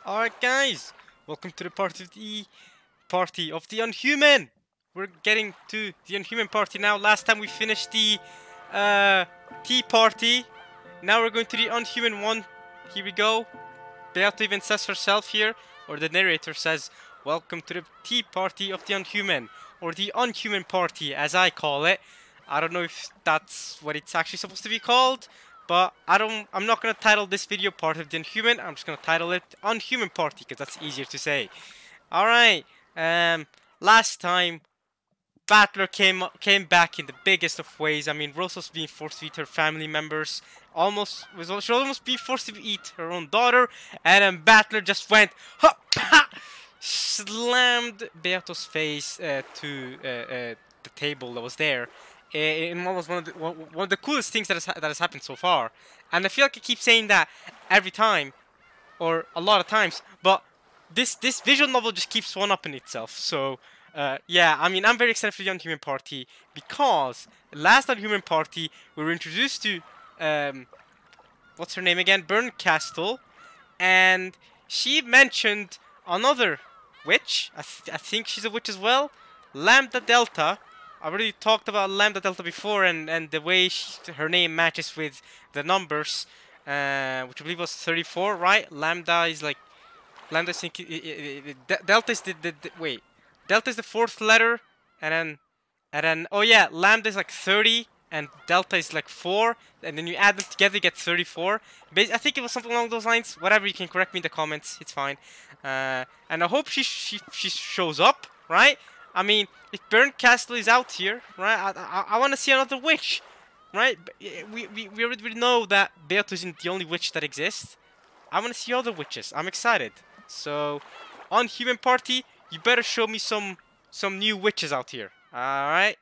Alright guys, welcome to the party of the Unhuman! We're getting to the Unhuman party now. Last time we finished the tea party. Now we're going to the Unhuman one. Here we go. Beato even says herself here, or the narrator says, welcome to the tea party of the Unhuman. Or the Unhuman party, as I call it. I don't know if that's what it's actually supposed to be called. But I'm not gonna title this video part of the Unhuman. I'm just gonna title it Unhuman Party because that's easier to say. Alright, last time Battler came back in the biggest of ways. I mean, Rose was being forced to eat her family members. She was almost being forced to eat her own daughter, and then Battler just went slammed Beato's face to the table that was there. In what was one of the coolest things that has happened so far, and I feel like I keep saying that every time, or a lot of times. But this visual novel just keeps one-upping itself. So yeah, I mean, I'm very excited for the Unhuman Party because last Unhuman Party we were introduced to what's her name again, Burncastle, and she mentioned another witch. I think she's a witch as well, Lambda Delta. I already talked about Lambda Delta before, and the way her name matches with the numbers, which I believe was 34, right? Lambda is like, Lambda is Delta is wait, Delta is the fourth letter, and then oh yeah, Lambda is like 30, and Delta is like 4, and then you add them together, you get 34. But I think it was something along those lines. Whatever, you can correct me in the comments. It's fine. And I hope she shows up, right? I mean, if Burncastle is out here, right, I want to see another witch, right? We already know that Beato isn't the only witch that exists. I want to see other witches. I'm excited. So, Unhuman Party, you better show me some new witches out here. Alright?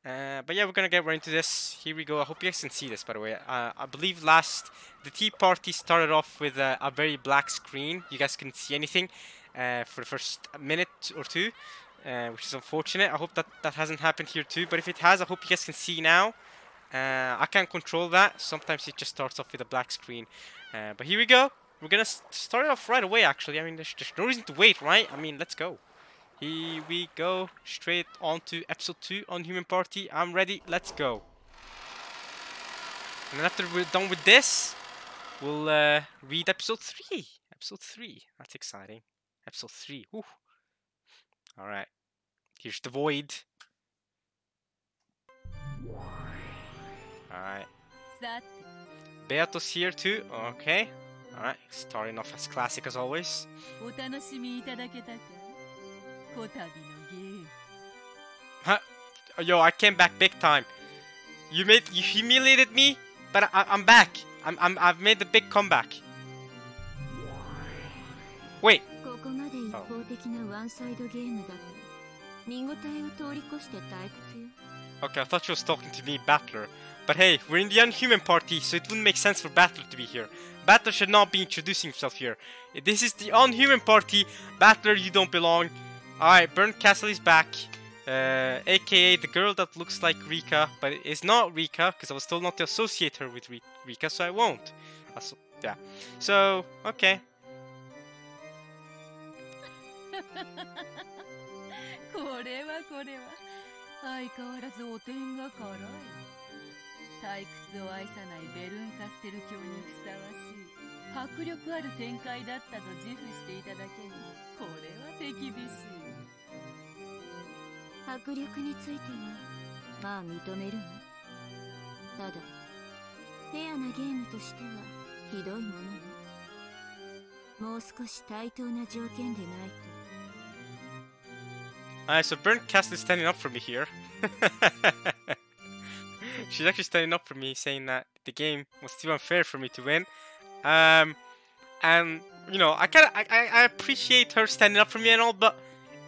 But yeah, we're gonna get right into this. Here we go. I hope you guys can see this, by the way. I believe the tea party started off with a very black screen. You guys couldn't see anything for the first minute or two. Which is unfortunate. I hope that hasn't happened here too. But if it has, I hope you guys can see now. I can't control that. Sometimes it just starts off with a black screen. But here we go. We're gonna start it off right away, actually. I mean, there's no reason to wait, right? I mean, let's go. Here we go. Straight on to episode 2 on Unhuman Party. I'm ready. Let's go. And then after we're done with this, we'll read episode 3. Episode 3. That's exciting. Episode 3. Whew. Alright, here's the void. Alright. Beato's here too, okay. Alright, starting off as classic as always. Huh? Yo, I came back big time. You humiliated me, but I'm back. I've made the big comeback. Wait. Okay, I thought she was talking to me, Battler. But hey, we're in the Unhuman Party, so it wouldn't make sense for Battler to be here. Battler should not be introducing himself here. This is the Unhuman Party. Battler, you don't belong. Alright, Burncastle is back. AKA the girl that looks like Rika, but it is not Rika, because I was told not to associate her with Rika, so I won't. Yeah. So, okay. これは相変わらずお点が辛い。退屈を愛さないベルンカステル教にふさわしい迫力ある展開だったと自負していただけに、これは手厳しい。迫力についてはまあ認めるわ。ただフェアなゲームとしてはひどいものね。もう少し対等な条件でないと。Alright, so Burncastle is standing up for me here. She's actually standing up for me, saying that the game was too unfair for me to win. And you know, I appreciate her standing up for me and all, but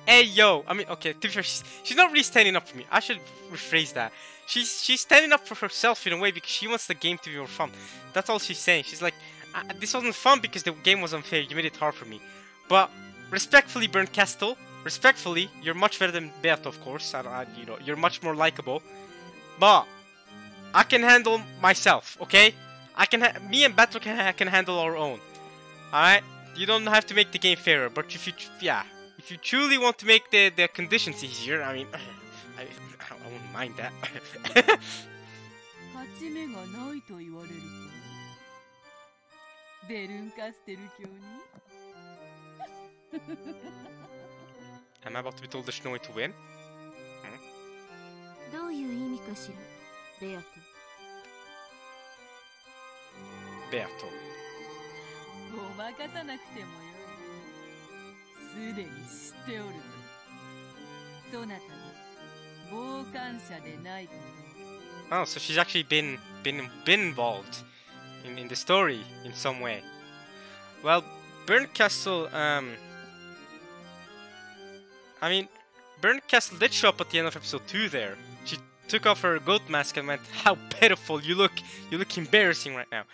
hey yo, I mean, okay, to be fair, she's not really standing up for me. I should rephrase that. She's standing up for herself in a way because she wants the game to be more fun. That's all she's saying. She's like, this wasn't fun because the game was unfair. You made it hard for me. But respectfully, Burncastle. Respectfully, you're much better than Beato, of course. You know, you're much more likable. But I can handle myself, okay? Me and Beato can handle our own. Alright? You don't have to make the game fairer, but if you truly want to make the conditions easier, I mean, I wouldn't mind that. 勝ち目がないと言われるか。ベルンカステル教に Am I about to be told the Snowy to win? どういう意味かしら、ベアト。ベアト。ごまかさなくてもよい。すでに知っておるぞ。そなたは傍観者でないこと。 Oh, so she's actually been involved in the story in some way. Well, Bernkastel, I mean, Bernkastel did show up at the end of episode 2 there. She took off her goat mask and went, "How pitiful you look embarrassing right now."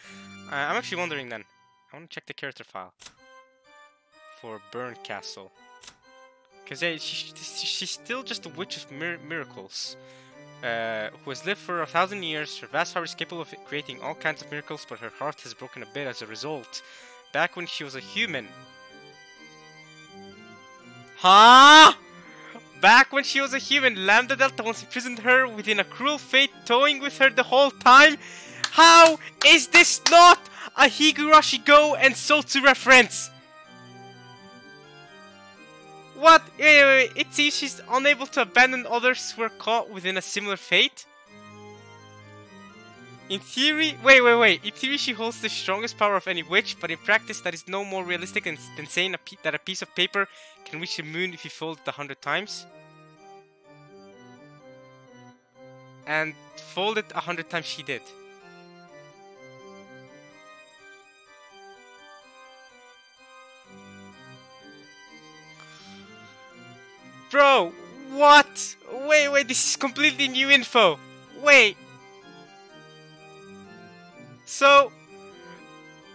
I'm actually wondering then, I want to check the character file for Bernkastel. Because she's still just a witch of miracles. Who has lived for 1,000 years. Her vast power is capable of creating all kinds of miracles, but her heart has broken a bit as a result. Back when she was a human. Huh? Back when she was a human, Lambda Delta once imprisoned her within a cruel fate, toying with her the whole time. How is this not a Higurashi Go and Sotsu reference? What? Wait. It seems she's unable to abandon others who are caught within a similar fate? In theory... Wait. In theory she holds the strongest power of any witch, but in practice that is no more realistic than saying that a piece of paper can reach the moon if you fold it 100 times. And fold it 100 times she did. Bro, what? Wait, this is completely new info. Wait. So,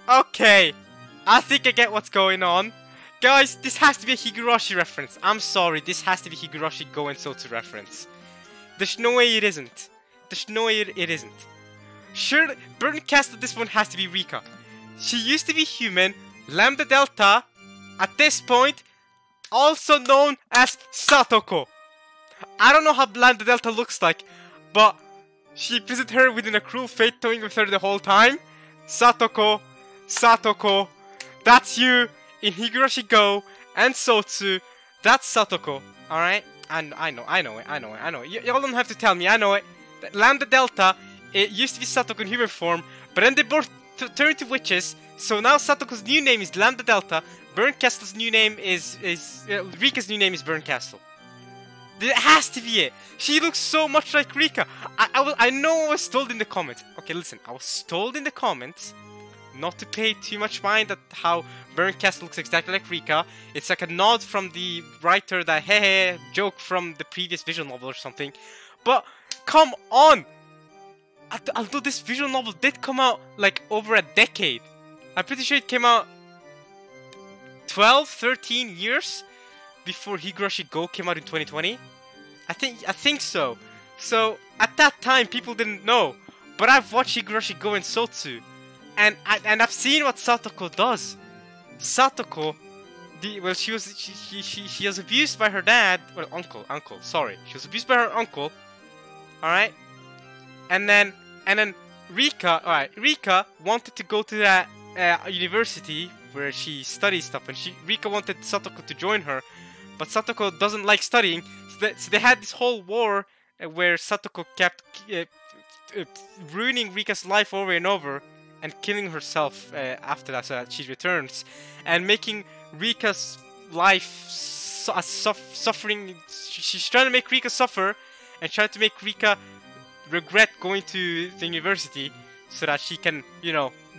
okay. I think I get what's going on. Guys, this has to be a Higurashi reference. I'm sorry, this has to be Higurashi Go and Sotsu reference. There's no way it isn't. There's no way it isn't. Sure, Bernkastel, this one has to be Rika. She used to be human, Lambda Delta, at this point, also known as Satoko. I don't know how Lambda Delta looks like, but she imprisoned her within a cruel fate, toying with her the whole time. Satoko, that's you in Higurashi Go and Sotsu. That's Satoko, alright? I know it. Y'all don't have to tell me, I know it. Lambda Delta, it used to be Satoko in human form, but then they both turned to witches, so now Satoko's new name is Lambda Delta. Bernkastel's new name is Rika's new name is Bernkastel. It has to be it. She looks so much like Rika. I know I was told in the comments. Okay, listen. I was told in the comments not to pay too much mind at how Bernkastel looks exactly like Rika. It's like a nod from the writer, that hey joke from the previous visual novel or something. But come on. Although this visual novel did come out like over a decade. I'm pretty sure it came out 12, 13 years before Higurashi Go came out in 2020. I think so. So at that time people didn't know. But I've watched Higurashi Go and Sotsu. And I've seen what Satoko does. Satoko, she was abused by her dad, well uncle, sorry. She was abused by her uncle. Alright? And then Rika wanted to go to that university where she studies stuff, and Rika wanted Satoko to join her, but Satoko doesn't like studying, so they had this whole war where Satoko kept ruining Rika's life over and over, and killing herself after that so that she returns, and making Rika's life suffering. She's trying to make Rika suffer, and trying to make Rika regret going to the university, so that she can,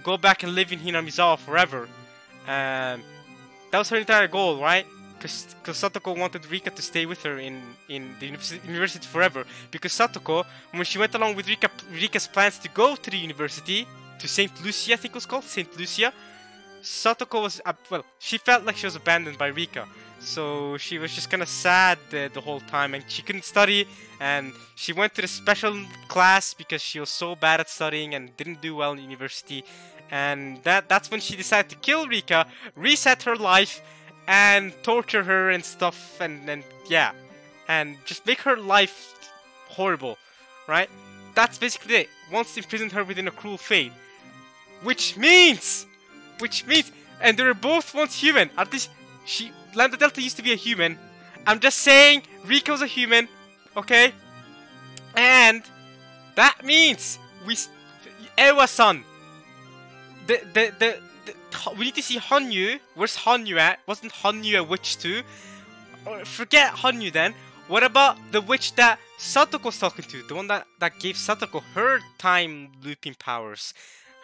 go back and live in Hinamizawa forever. That was her entire goal, right? Because Satoko wanted Rika to stay with her in the university forever. Because Satoko, when she went along with Rika's plans to go to the university, to St. Lucia, I think it was called, St. Lucia, Satoko was, she felt like she was abandoned by Rika. So she was just kind of sad the whole time, and she couldn't study, and she went to the special class because she was so bad at studying and didn't do well in university, And that's when she decided to kill Rika, reset her life, and torture her and stuff, and yeah, and just make her life horrible, right? That's basically it. Once imprisoned her within a cruel fate, which means, and they were both once human. At least Lambda Delta used to be a human. I'm just saying, Rika was a human, okay? And that means Ewa-san. We need to see Hanyu. Where's Hanyu at? Wasn't Hanyu a witch too? Forget Hanyu then. What about the witch that Satoko's talking to? The one that gave Satoko her time looping powers.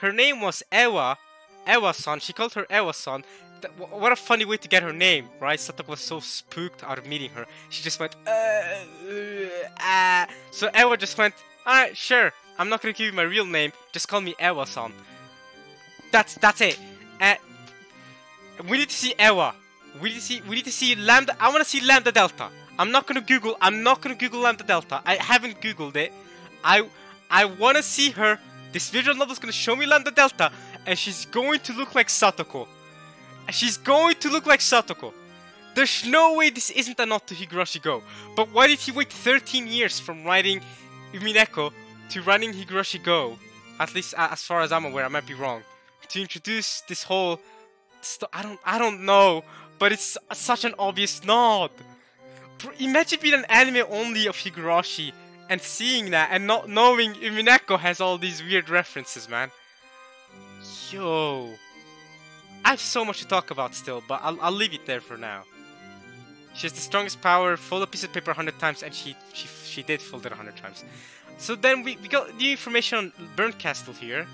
Her name was Ewa. Ewa-san. She called her Ewa-san. What a funny way to get her name, right? Satoko was so spooked out of meeting her. She just went, So Ewa just went, alright, sure. I'm not gonna give you my real name. Just call me Ewa-san. That's it. We need to see Ewa. We need to see Lambda. I want to see Lambda Delta. I'm not gonna Google Lambda Delta. I haven't Googled it. I want to see her. This visual novel is gonna show me Lambda Delta, and she's going to look like Satoko. She's going to look like Satoko. There's no way this isn't a nod to Higurashi Go. But why did he wait 13 years from writing Umineko to running Higurashi Go? At least as far as I'm aware, I might be wrong. To introduce this whole I don't know, but it's such an obvious nod. Imagine being an anime only of Higurashi and seeing that and not knowing Umineko has all these weird references, man. Yo, I have so much to talk about still, but I'll leave it there for now. She has the strongest power, fold a piece of paper 100 times, and she did fold it 100 times. So then we got new information on Burnt Castle here.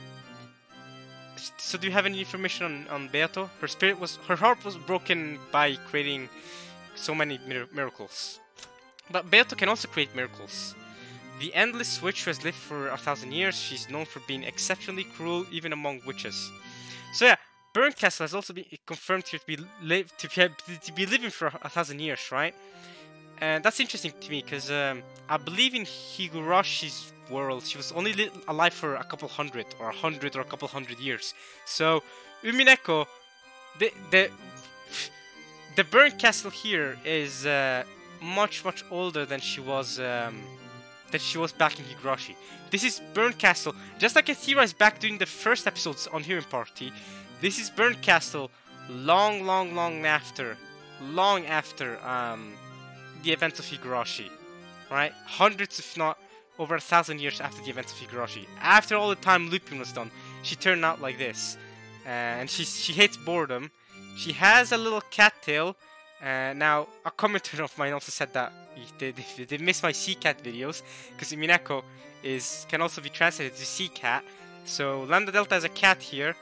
So do you have any information on Beato? Her heart was broken by creating so many miracles. But Beato can also create miracles. The Endless Witch who has lived for 1,000 years, she's known for being exceptionally cruel even among witches. So yeah, Burnt Castle has also been confirmed here to be living for 1,000 years, right? And that's interesting to me because I believe in Higurashi's world, she was only alive for a couple hundred, or 100 or a couple hundred years. So Umineko, the Burnt Castle here is much older than she was back in Higurashi. This is Burnt Castle, just like I theorized back during the first episodes on Hearing Party. This is Burnt Castle long after the events of Higurashi, right? Hundreds, if not over 1,000 years after the events of Higurashi. After all the time looping was done, she turned out like this. And she hates boredom. She has a little cat tail. Now, a commenter of mine also said that they miss my sea cat videos, because Umineko can also be translated to sea cat. So Lambda Delta has a cat here,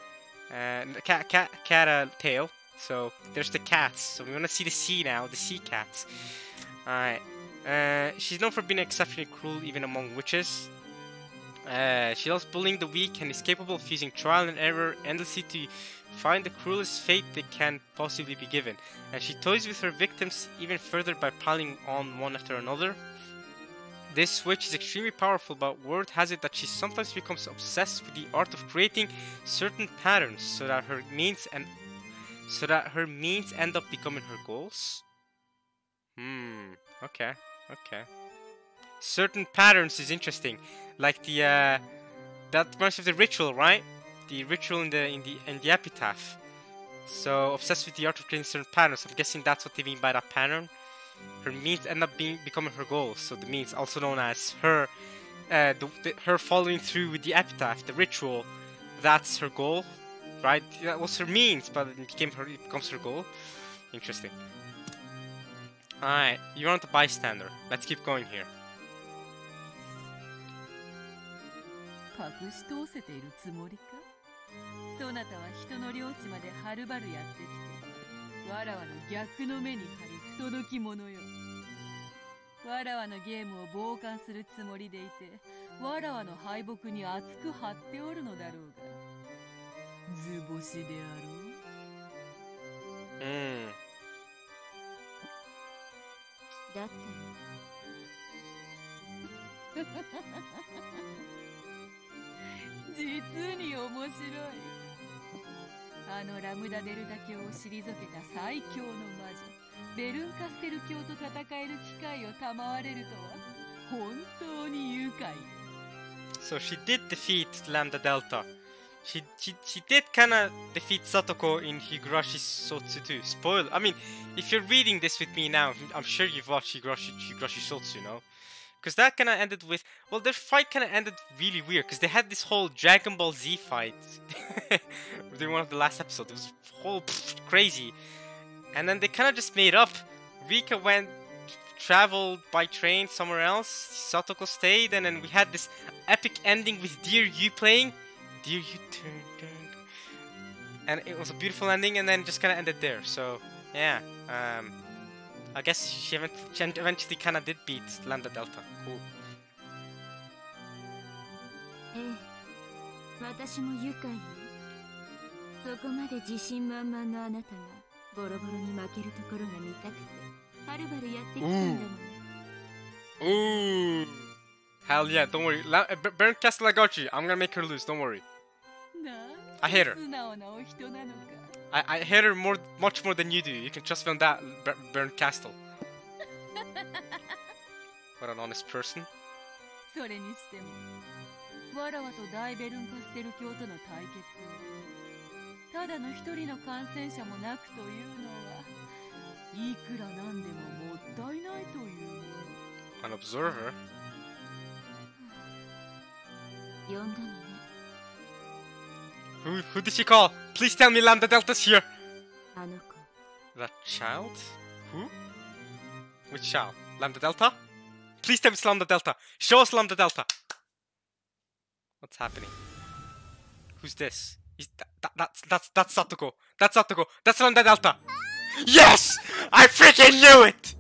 cat tail. So there's the cats. So we want to see the sea now, the sea cats. Alright. She's known for being exceptionally cruel even among witches. She loves bullying the weak and is capable of using trial and error endlessly to find the cruelest fate they can possibly be given. And she toys with her victims even further by piling on one after another. This witch is extremely powerful, but word has it that she sometimes becomes obsessed with the art of creating certain patterns so that her means end up becoming her goals. Okay. Certain patterns is interesting, like that reminds me of the ritual, right? The ritual in the epitaph. So obsessed with the art of creating certain patterns. I'm guessing that's what they mean by that pattern. Her means end up becoming her goals. So the means, also known as her following through with the epitaph, the ritual. That's her goal, right? That was her means, but it becomes her goal. Interesting. Alright, you aren't a bystander. Let's keep going here. 隠し通せているつもりか？そなたは人の領地まではるばるやってきて、わらわの逆の目に張る不届き者よ。わらわのゲームを傍観するつもりでいて、わらわの敗北に熱く張っておるのだろうが、図星であろう。だって実に面白い。あのラムダデルタ教を退けた最強の魔女ベルンカステル教と戦える機会を賜れるとは本当に愉快。 So she did defeat Lambda Delta. She did kinda defeat Satoko in Higurashi Sotsu too. Spoil. I mean, if you're reading this with me now, I'm sure you've watched Higurashi Sotsu, you know? Because that kinda ended with... Well, their fight kinda ended really weird. Because they had this whole Dragon Ball Z fight. During one of the last episodes. It was whole crazy. And then they kinda just made up. Rika traveled by train somewhere else. Satoko stayed. And then we had this epic ending with Dear You playing. Dear You turn. And it was a beautiful ending, and then just kind of ended there. So, yeah. I guess she eventually kind of did beat Lambda Delta. Cool. ええ、私も愉快よ。そこまで自信満々のあなたがボロボロに負けるところが見たくて、はるばるやってきたんだもん。Ooh. Hell yeah, don't worry. Burn Castle, I got you. I'm gonna make her lose, don't worry. I hate her. I hate her much more than you do. You can trust me on that, Burn Castle. What an honest person. それにしても、わらわと大ベルンカステル教との対決をただの一人の感染者もなくというのはいくらなんでももったいないという。 An observer? 呼んだのね。 Who did she call? Please tell me Lambda Delta's here. あの子。 That child? Who? Which child? Lambda Delta? Please tell me it's Lambda Delta. Show us Lambda Delta. What's happening? Who's this? That's Satoko. That's Satoko. That's Lambda Delta. Yes! I freaking knew it!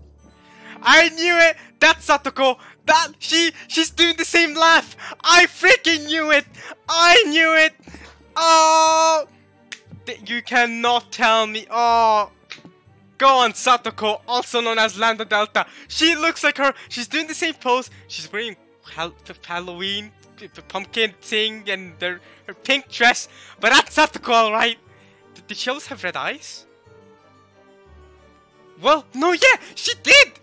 I knew it! That's Satoko! She's doing the same laugh! I freaking knew it! I knew it! Oh! You cannot tell me. Oh! Go on, Satoko, also known as Lambda Delta. She looks like her. She's doing the same pose. She's wearing Halloween pumpkin thing and her pink dress. But that's Satoko, alright. Did she always have red eyes? Well, no, yeah, she did!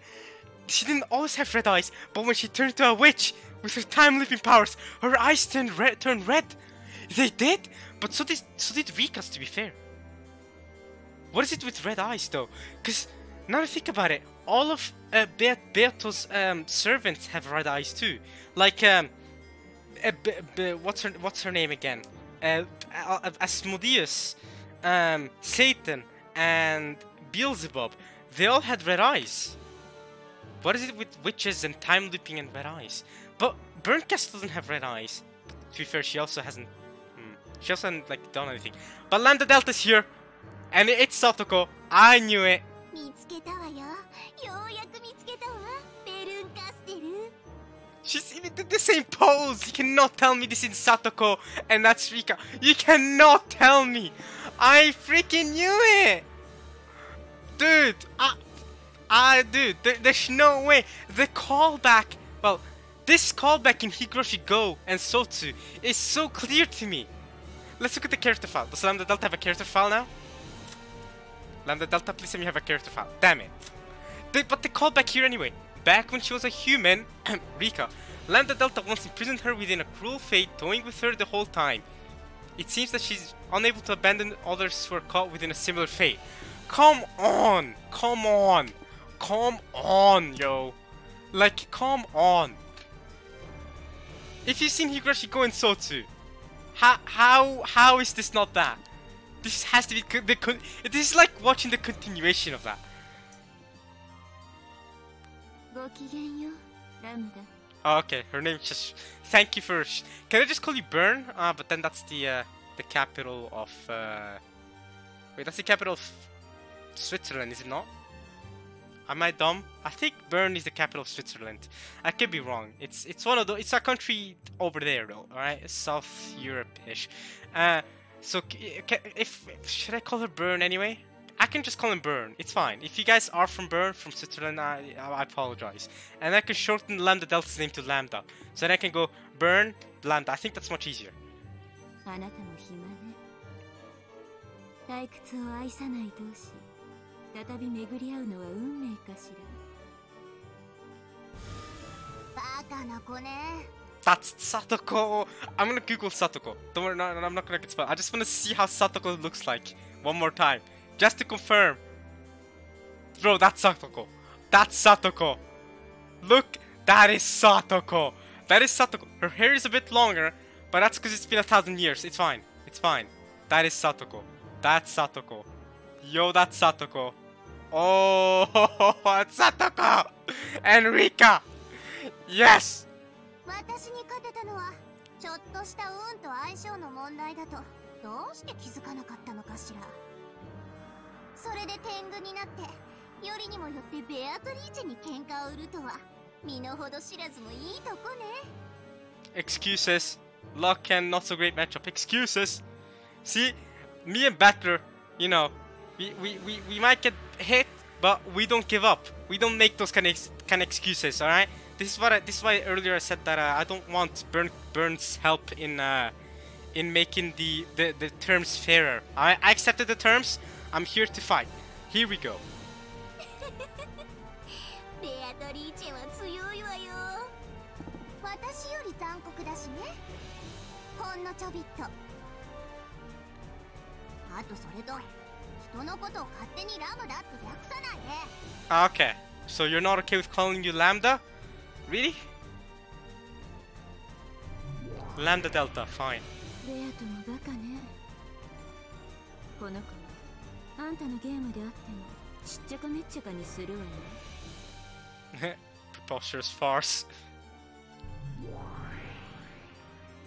She didn't always have red eyes, but when she turned into a witch with her time-leaping powers, her eyes turned red. They did? But so did Rika's, to be fair. What is it with red eyes, though? Because, now I think about it, all of Beato's servants have red eyes, too. Like, what's her name again? Asmodeus, Satan, and Beelzebub. They all had red eyes. What is it with witches and time looping and red eyes? But Burncast doesn't have red eyes. To be fair, she also hasn't. She also hasn't like done anything. But Lambda Delta's here, and it's Satoko. I knew it. She's even did the same pose. You cannot tell me this is Satoko and that's Rika. You cannot tell me. I freaking knew it, dude. Dude, there's no way. The callback, well, this callback in Higurashi Go and Sotsu is so clear to me. Let's look at the character file. Does Lambda Delta have a character file now? Lambda Delta, please tell me you have a character file. Damn it. But the callback here anyway. Back when she was a human, Rika, Lambda Delta once imprisoned her within a cruel fate, toying with her the whole time. It seems that she's unable to abandon others who are caught within a similar fate. Come on! Come on! Come on, yo! Like, come on! If you've seen Higurashi Go and Sotsu, how is this not that? This has to be this is like watching the continuation of that. Oh, okay, her name's just... Thank you for... Can I just call you Bern? But then that's the capital of... Wait, that's the capital of Switzerland, is it not? Am I dumb? I think Bern is the capital of Switzerland. I could be wrong. It's one of the... It's a country over there, though, alright? South Europe-ish. So, should I call her Bern anyway? I can just call him Bern. It's fine. If you guys are from Bern, from Switzerland, I apologize. And I can shorten Lambda Delta's name to Lambda. So then I can go Bern, Lambda. I think that's much easier. 退屈を愛さない同士再び巡り合うのは運命かしら。バカな子ね。 That's Satoko. I'm gonna Google Satoko. Don't worry, no, I'm not gonna get spoiled. I just wanna see how Satoko looks like one more time, just to confirm. Bro, that's Satoko. That's Satoko. Look, that is Satoko. That is Satoko. Her hair is a bit longer, but that's because it's been 1,000 years. It's fine. It's fine. That is Satoko. That's Satoko. Yo, that's Satoko. Oh, it's Satoko. Enrica. Yes. 私に勝てたのはちょっとした運と相性の問題だとどうして気づかなかったのかしら。それで天狗になってよりにもよってベアトリーチェに喧嘩を売るとは身の程知らずもいいとこね。 Excuses. Luck and not so great matchup. Excuses. See, me and Battler, you know, we might get hit, but we don't give up. We don't make those kind of excuses. All right. This is why earlier I said that I don't want Burn's help in making the terms fairer. I accepted the terms. I'm here to fight. Here we go. ベアトリーチェは強いわよ。私より残酷だしね。ほんのちょびっと。あとそれと人のことを勝手にラムダって略さないで。 Okay. So you're not okay with calling you Lambda? Really? Lambda Delta, fine. ベアトもバカね。この子はあんたのゲームであってもちっちゃかめっちゃかにするわよ。Preposterous farce.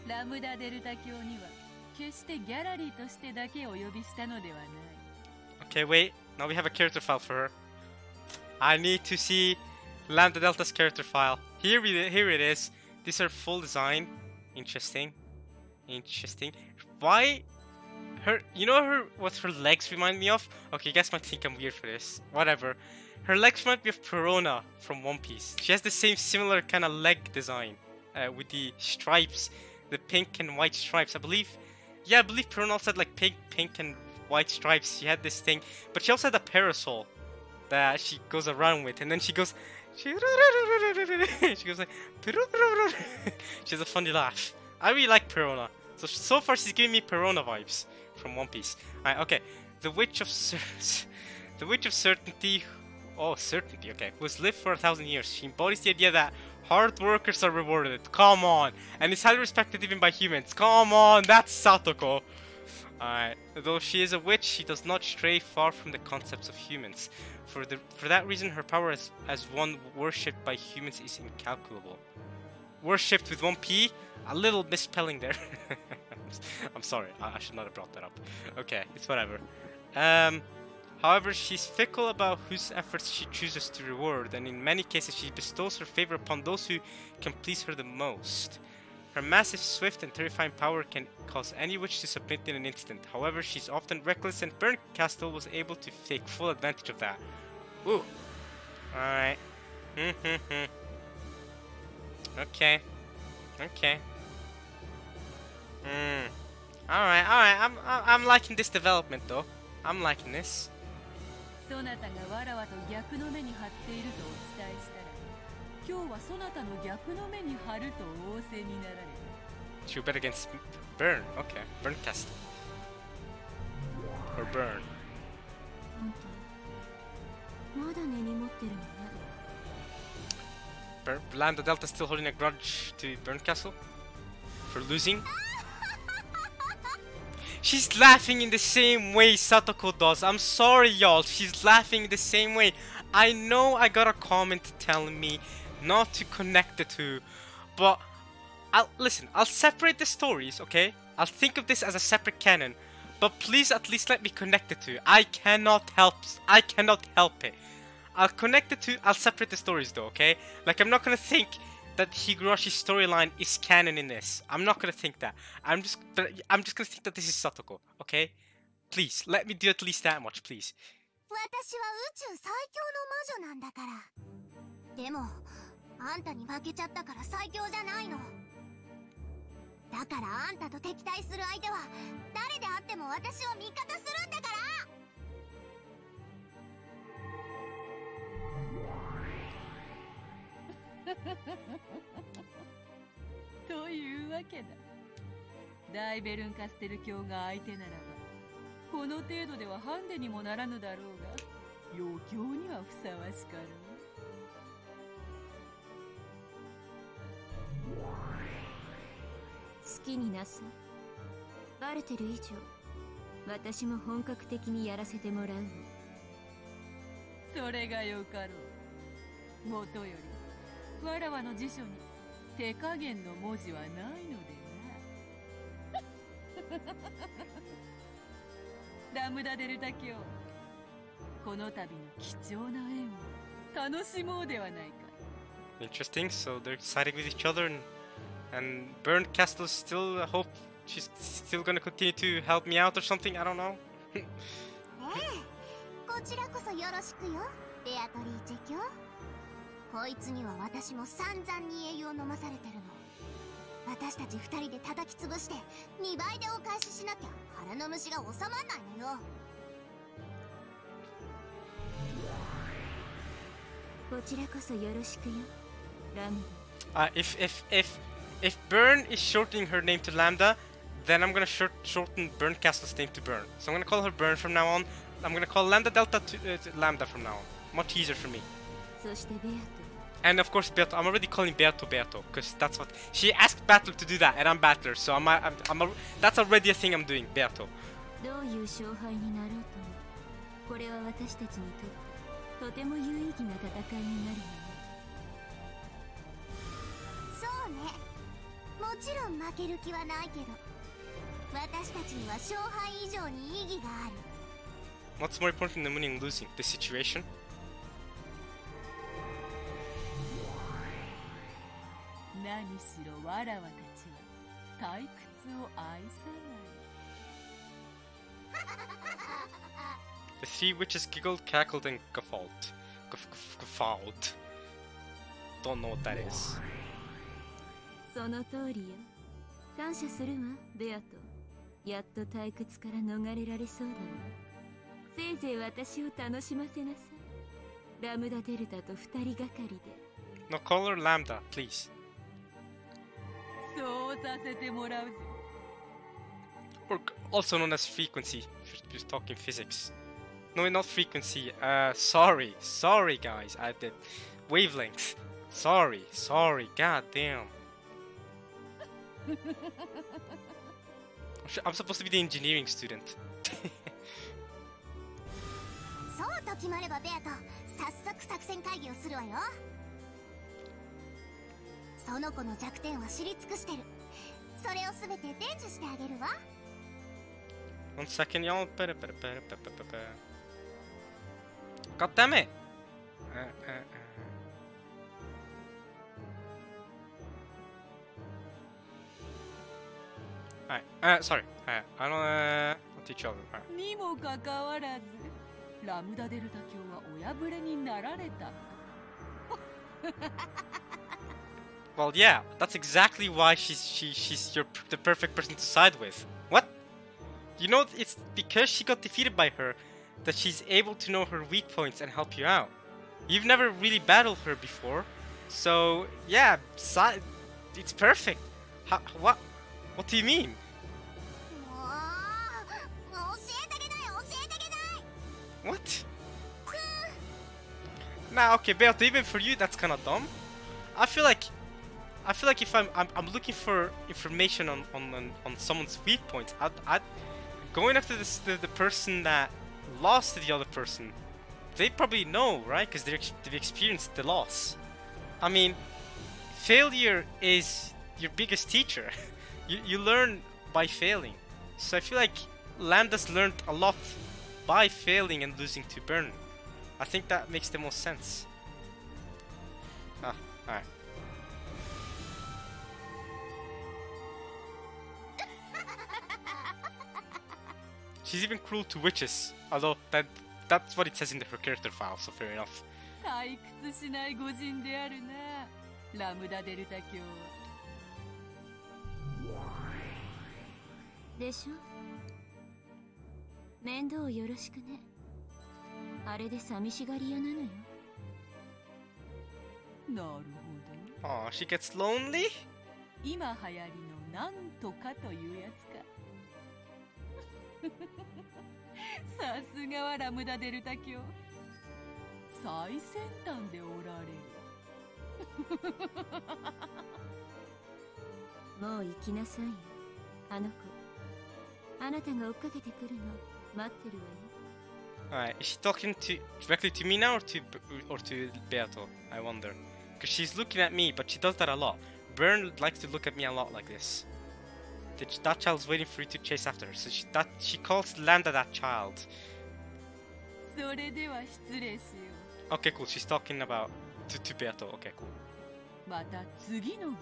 ラムダデルタ教には決してギャラリーとしてだけお呼びしたのではない。 Okay, wait. Now we have a character file for her. I need to see Lambda Delta's character file. Here it is. This is her full design. Interesting. Interesting. Why? You know what her legs remind me of? Okay, you guys might think I'm weird for this. Whatever. Her legs remind me of Perona from One Piece. She has the same similar kind of leg design. With the stripes. The pink and white stripes. I believe Perona also had like pink and white stripes. She had this thing. But she also had a parasol that she goes around with. And then she goes like she has a funny laugh. I really like Perona. So far she's giving me Perona vibes from One Piece. Alright, okay. The Witch of Certainty. Oh, Certainty, okay. Who has lived for 1,000 years. She embodies the idea that hard workers are rewarded. Come on. And is highly respected even by humans. Come on, that's Satoko. Alright. Though she is a witch, she does not stray far from the concepts of humans. For that reason, her power as one worshipped by humans is incalculable. Worshipped with one P? A little misspelling there. I'm sorry, I should not have brought that up. Okay, it's whatever. However, she's fickle about whose efforts she chooses to reward, and in many cases she bestows her favor upon those who can please her the most. Her massive, swift, and terrifying power can cause any witch to submit in an instant. However, she's often reckless, and Burncastle was able to take full advantage of that. Ooh. Alright. Okay. Okay. Alright. I'm liking this development, though. I'm liking this. そなたがわらわと逆の目に張っているとお伝えしたら、今日はそなたの逆の目に張ると仰せになられた。 She'll bet against Burn. Okay. Burncastle. Or Burn. あんたまだ根に持ってるのね。Lambda Delta still holding a grudge to Burncastle for losing. She's laughing in the same way Satoko does. I'm sorry, y'all. She's laughing the same way. I know I got a comment telling me not to connect the two, but I'll separate the stories, okay? I'll think of this as a separate canon, but please at least let me connect the two. I cannot help it. I'll connect the two. I'll separate the stories though, okay? Like, I'm not gonna think that Higurashi's storyline is canon in this. I'm not gonna think that. I'm just gonna think that this is Satoko, okay? Please, let me do at least that much, please. 私は宇宙最強の魔女なんだから。でも、あんたに負けちゃったから最強じゃないの。だからあんたと敵対する相手は誰であっても私を味方するんだから。というわけだ。大ベルンカステル教が相手ならば、この程度ではハンデにもならぬだろうが、余興にはふさわしかろう。好きになさい。バルテル以上、私も本格的にやらせてもらうわ。それがよかろう。もとよりわらわの辞書に手加減の文字はないのでな。ラムダデルタ教、この度の貴重な縁を楽しもうではないか。 Interesting. So they're siding with each other, and Burnt Castle still hope she's still gonna continue to help me out or something. I don't know. こちらこそよろしくよ、ベアトリーチェ教。こいつには私も散々に栄養飲まされてるの。私たち2人で叩き潰して2倍でお返ししなきゃ腹の虫が収まんないのよ。こちらこそよろしくよ、ラムUh, if Burn is shortening her name to Lambda, then I'm gonna shorten Burn Castle's name to Burn. So I'm gonna call her Burn from now on. I'm gonna call Lambda Delta to Lambda from now on. Much easier for me. そしてベアト、 And of course, Beato. I'm already calling Beato Beato because that's what she asked Battler to do that, and I'm Battler, so that's already a thing I'm doing, Beato. どういう勝敗になろうとも、これは私たちにとってとても有意義な戦いになるわね。そうね、もちろん負ける気はないけど、私たちには勝敗以上に意義がある。 What's more important than winning and losing? The situation? 何しろわらわたちは退屈を愛さない。 The three witches giggled, cackled, and guffawed. Guffawed. Don't know what that is. その通りよ。感謝するわ、ベアト。やっと退屈から逃れられそうだわ。せいぜい私を楽しませなさい。ラムダデルタと二人がかりで。 No, call her Lambda, please. そうさせてもらうぞ。 Or also known as frequency, if you're talking physics. No, not frequency. Sorry, guys. I did wavelength. Sorry. God damn. I'm supposed to be the engineering student. そうと決まればベアと早速作戦会議をするわよ。その子の弱点は知り尽くしてる。それをすべて伝授してあげるわ。 1 second, y'all. God damn it. Alright, sorry. I don't, I'll teach you all. Alright. にもかかわらず、ラムダデルタ教はお破れになられた。 Well, yeah, that's exactly why she's the perfect person to side with. What? You know, it's because she got defeated by her that she's able to know her weak points and help you out. You've never really battled her before, so yeah, it's perfect. What? What do you mean? もう教えてあげない、教えてあげない。 What? Nah, okay, Beato, even for you, that's kind of dumb. I feel like if I'm looking for information on someone's weak points, I'd going after the person that lost to the other person. They probably know, right? Because they've experienced the loss. I mean, failure is your biggest teacher. You learn by failing. So I feel like Lambda's learned a lot by failing and losing to Burn. I think that makes the most sense. Ah, alright. She's even cruel to witches, although that's what it says in her character file, so fair enough. 退屈しない御人であるな、ラムダデルタ教は。でしょ。面倒よろしくね。あれで寂しがり屋なのよ。なるほど。Oh, she gets lonely? 今流行りのなんとかというやつか。さすがはラムダデルタ卿。最先端でおられる。もう行きなさいよ、あの子。あなたが追っかけてくるの待ってるわよ。Alright, is she talking directly to me now or to Beato? I wonder. Because she's looking at me, but she does that a lot. Bern likes to look at me a lot like this. That child's waiting for you to chase after her. So she calls Lambda that child. それでは失礼しよ Okay, cool. She's talking about to Beato. Okay, cool. う。また次のゲームに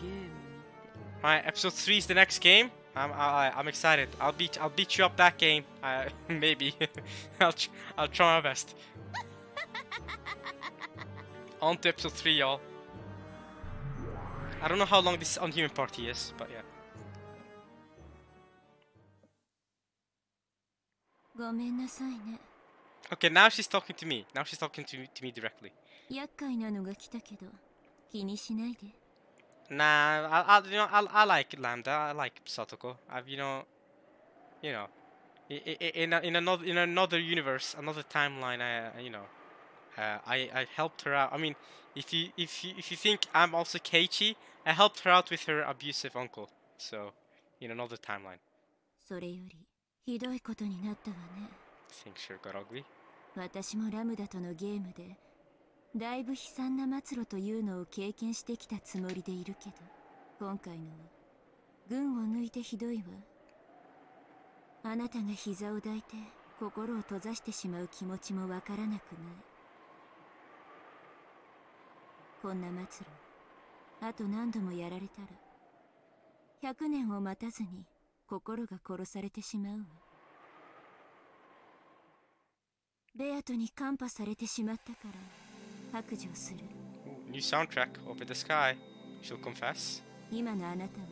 て。Alright, episode 3 is the next game. I'm excited. I'll beat you up that game. Maybe. I'll try my best. On to episode 3, y'all. I don't know how long this Unhuman party is, but yeah. ごめんなさいね。 Okay, now she's talking to me. Now she's talking to me directly. 厄介なのが来たけど気にしないで。 Nah, I like Lambda. I like Satoko. In another universe, another timeline, I helped her out. I mean, if you think I'm also Keiichi, I helped her out with her abusive uncle. So, in another timeline. それよりひどいことになったわね。 Things sure got ugly. 私もラムダとのゲームでだいぶ悲惨な末路というのを経験してきたつもりでいるけど、今回のは群を抜いてひどいわ。あなたが膝を抱いて心を閉ざしてしまう気持ちもわからなくない。こんな末路あと何度もやられたら100年を待たずに心が殺されてしまうわ。ベアトにカンパされてしまったから白状する。 New soundtrack, Open the Sky. She'll confess. 今のあなたは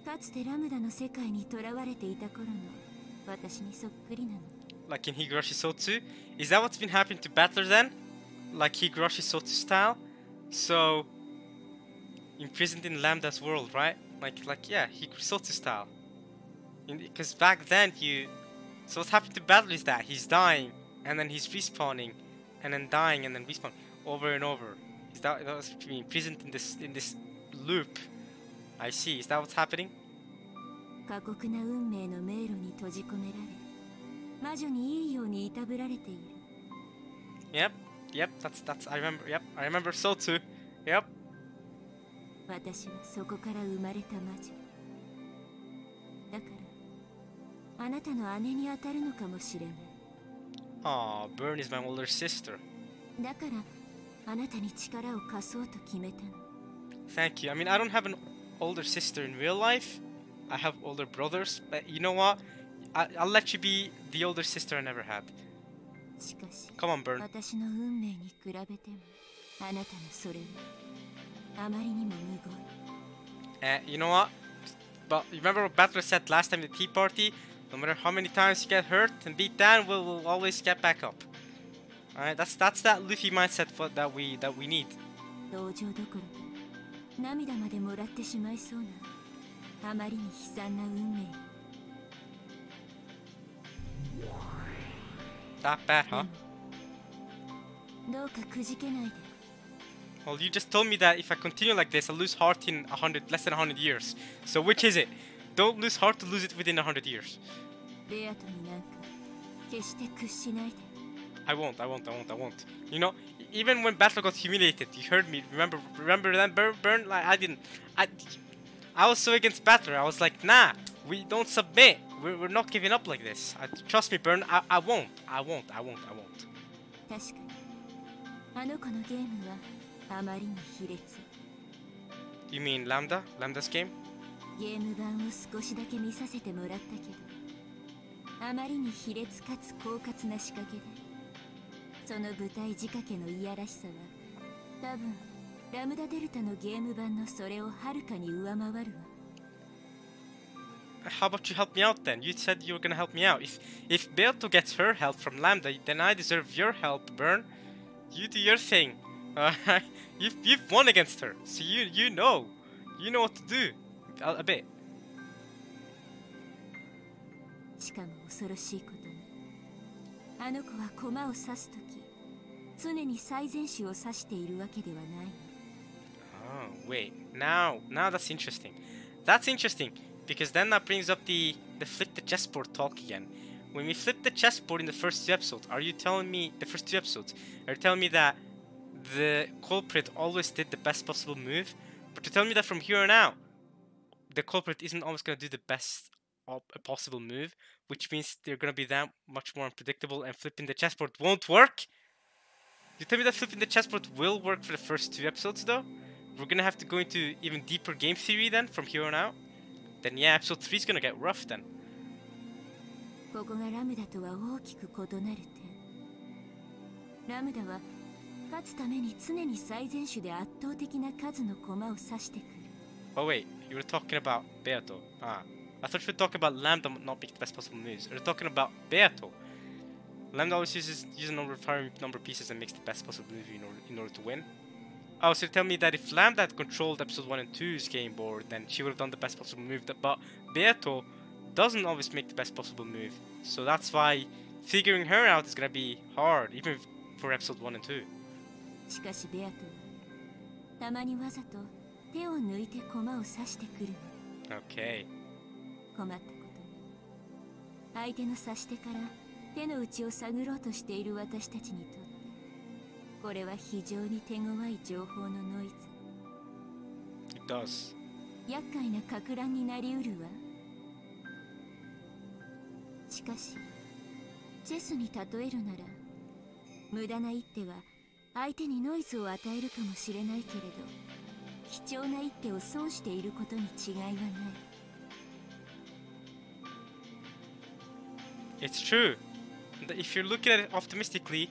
かつてラムダの世界に囚われていた頃の私にそっくりなの。 Like in Higurashi Sotsu? Is that what's been happening to Battler then? Like Higurashi Sotsu style? So, imprisoned in Lambda's world, right? Like yeah, Higurashi Sotsu style. Because back then so what's happening to Battler is that he's dying, and then he's respawning, and then dying, and then respawning over and over. Is that was being imprisoned in this loop? I see. Is that what's happening? 過酷な運命の迷路に閉じ込められ魔女にいいようにいたぶられている。 Yep, that's I remember so too. Yep. 私はそこから生まれた魔女だからあなたの姉に当たるのかもしれない。 Aw, Bern is my older sister. だからあなたに力を貸そうと決めたの。 Thank you. I mean, I don't have an older sister in real life. I have older brothers, but you know what? I'll let you be the older sister I never had. しかし Come on, Bern. 私の運命に比べてもあなたのそれはあまりにもむごい。 You know what? But you remember what Battler said last time at the tea party? No matter how many times you get hurt and beat down, we'll always get back up. Alright, that's that Luffy mindset that we need. 同情どころか涙までもらってしまいそうなあまりに悲惨な運命。 That bad, huh? どうかくじけないで。 Well, you just told me that if I continue like this, I'll lose heart in less than 100 years. So which is it? Don't lose heart to lose it within 100 years. ベアトになんか決して屈しないで。 I won't. You know, even when Battler got humiliated, you heard me. Remember that Burn? Like I was so against Battler. I was like, nah, we don't submit. We're not giving up like this. Trust me, Burn. I won't. 確かにあの子のゲームはあまりに卑劣。 You mean Lambda? Lambda's game? ゲーム版を少しだけ見させてもらったけど、あまりに卑劣かつ狡猾な仕掛けで、その舞台仕掛けのいやらしさは多分ラムダデルタのゲーム版のそれをはるかに上回るわ。 How about you help me out then? You said you were gonna help me out. If Beato gets her help from Lambda, then I deserve your help, Burn. You do your thing. You've won against her, so you know what to do. A bit. しかも恐ろしいことに、あの子は駒を指すとき、常に最善手を指しているわけではないの。Oh wait, now that's interesting. That's interesting because then that brings up the flip the chessboard talk again. When we flip the chessboard in the first two episodes, are you telling me the first two episodes? Are you telling me that the culprit always did the best possible move? But you're telling me that from here on out, the culprit isn't always going to do the best possible move, which means they're going to be that much more unpredictable, and flipping the chessboard won't work? You tell me that flipping the chessboard will work for the first two episodes, though? We're going to have to go into even deeper game theory then, from here on out? Then yeah, episode 3 is going to get rough then. ここがラムダとは大きく異なる点。ラムダは勝つために常に最善手で圧倒的な数の駒を指してくる。Oh wait, you were talking about Beato. I thought you were talking about Lambda not making the best possible moves. You're talking about Beato. Lambda always uses a number of pieces and makes the best possible move in order to win. Oh, so you tell me that if Lambda had controlled episode 1 and 2's game board, then she would have done the best possible move. But Beato doesn't always make the best possible move. So that's why figuring her out is gonna be hard, even for episode 1 and 2. しかしベアトはたまにわざと手を抜いて駒を指してくるの。Okay. 困ったことに、相手の指し手から手の内を探ろうとしている私たちにとって、これは非常に手強い情報のノイズ。It does. 厄介なか乱になりうるわ。しかし、チェスに例えるなら、無駄な一手は相手にノイズを与えるかもしれないけれど、貴重な一手を損していることに違いはない。It's true. If you're looking at it optimistically,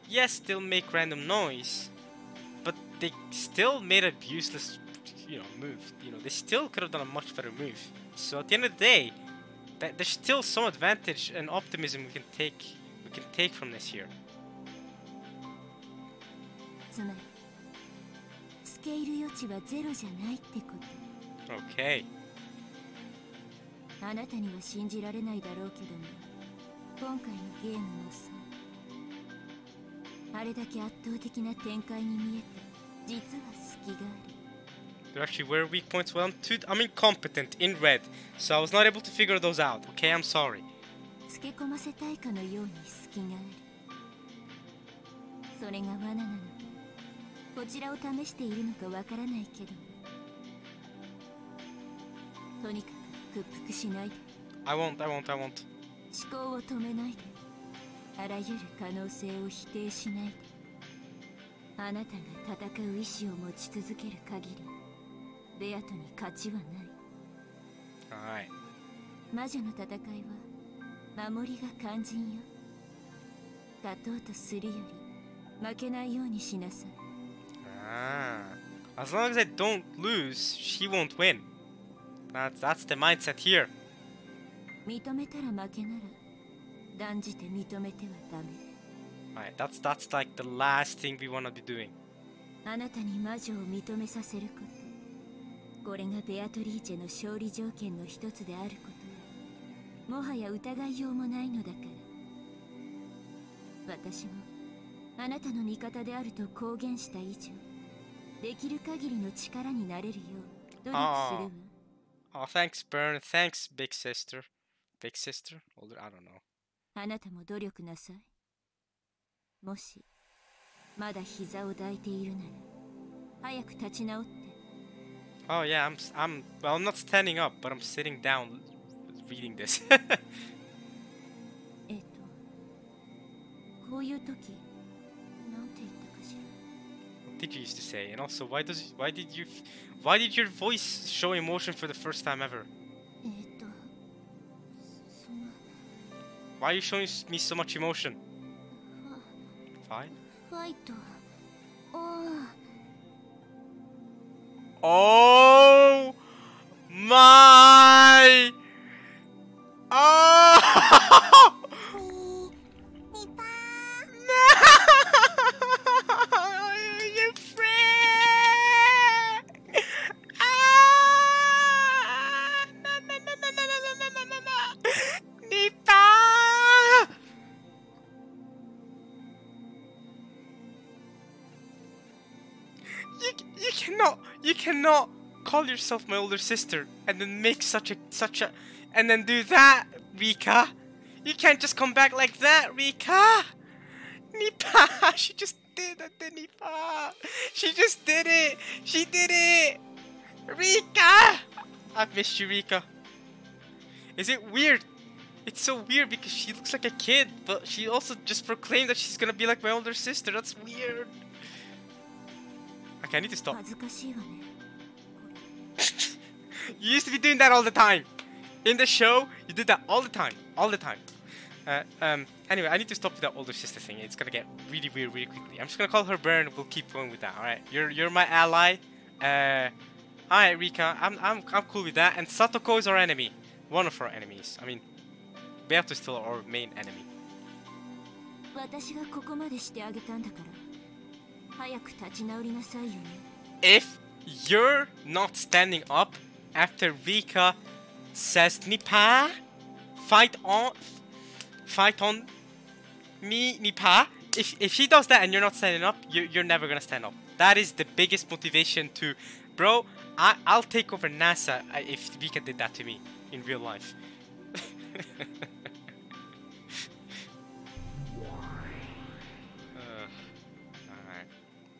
yes, they'll make random noise, but they still made a useless, move. They still could have done a much better move. So at the end of the day, there's still some advantage and optimism we can take from this here. つまり、スケール余地はゼロじゃないってこと。Okay. あなたには信じられないだろうけども、今回のゲームの差、あれだけ圧倒的な展開に見えて、実は隙がある。There actually were weak points. Well, I'm incompetent in red, so I was not able to figure those out. Okay, I'm sorry. つけ込ませたいかのように隙がある。それが罠なのか、こちらを試しているのかわからないけど、とにかく屈服しないで。I won't. 思考を止めないで、あらゆる可能性を否定しないで。あなたが戦う意志を持ち続ける限り、ベアトに勝ちはない。Alright. 魔女の戦いは守りが肝心よ。勝とうとするより負けないようにしなさい。As long as I don't lose, she won't win. That's the mindset here. 認めたら負けなら、断じて認めてはダメ。Alright, that's like the last thing we wanna be doing. あなたに魔女を認めさせること、これがベアトリーチェの勝利条件の一つであることは、もはや疑いようもないのだから。私もあなたの味方であると公言した以上、できる限りの力になれるよう努力するわ。Oh, thanks, Bern. Thanks, big sister. Big sister? Older? I don't know. あなたも努力なさい。もしまだ膝を抱いているなら、早く立ち直って。Oh yeah, well, I'm not standing up, but I'm sitting down reading this. こういう時、なんて言ったかしら。What did you used to say? And also, why did your voice show emotion for the first time ever? その Why are you showing me so much emotion? Fine. ファイト。Oh my! Oh! You You cannot call yourself my older sister and then make such a and then do that, Rika. You can't just come back like that, Rika. Nipa, she just did it, Nipa. She just did it. She did it. Rika, I've missed you, Rika. Is it weird? It's so weird because she looks like a kid, but she also just proclaimed that she's gonna be like my older sister. That's weird. Okay, I need to stop. You used to be doing that all the time. In the show, you did that all the time. All the time. Anyway, I need to stop with that older sister thing. It's gonna get really weird really quickly. I'm just gonna call her Burn. We'll keep going with that. Alright. You're my ally. Alright, Rika. I'm cool with that. And Satoko is our enemy. One of our enemies. I mean, Beato is still our main enemy. If you're not standing up after Rika says Nipa, fight on me, Nipa. If she does that and you're not standing up, you're never gonna stand up. That is the biggest motivation to, bro. I'll take over NASA if Rika did that to me in real life.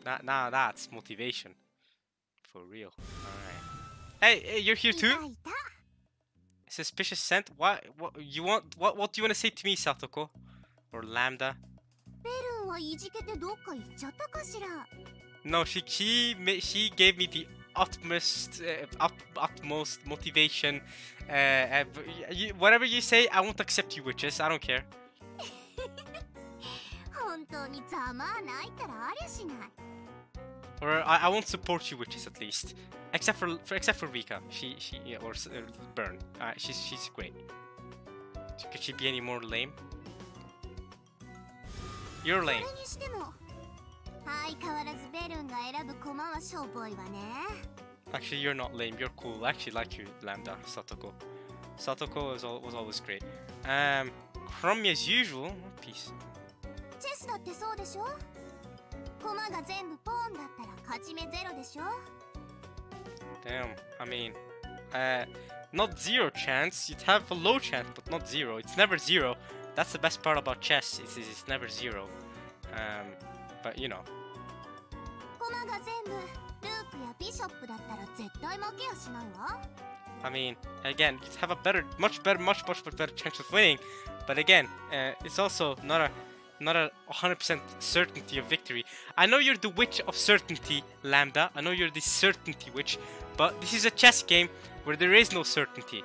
Alright. Now that's motivation. For real. Alright. Hey, you're here too? Suspicious scent? What you want? What do you want to say to me, Satoko? Or Lambda? No, she gave me the utmost motivation. Whatever you say, I won't accept you, witches. I don't care. Or I won't support you, witches, at least. Except for Rika, or Burn. She's great. Could she be any more lame? You're lame. Actually, you're not lame. You're cool. I actually like you, Lambda, Satoko. Satoko was always great. Crummy as usual. Peace. Damn, I mean, not zero chance. You'd have a low chance, but not zero. It's never zero. That's the best part about chess. It's never zero. But you know. I mean, again, you'd have a much better chance of winning. But again, it's also not a 100% certainty of victory. I know you're the witch of certainty, Lambda. I know you're the certainty witch, but this is a chess game where there is no certainty.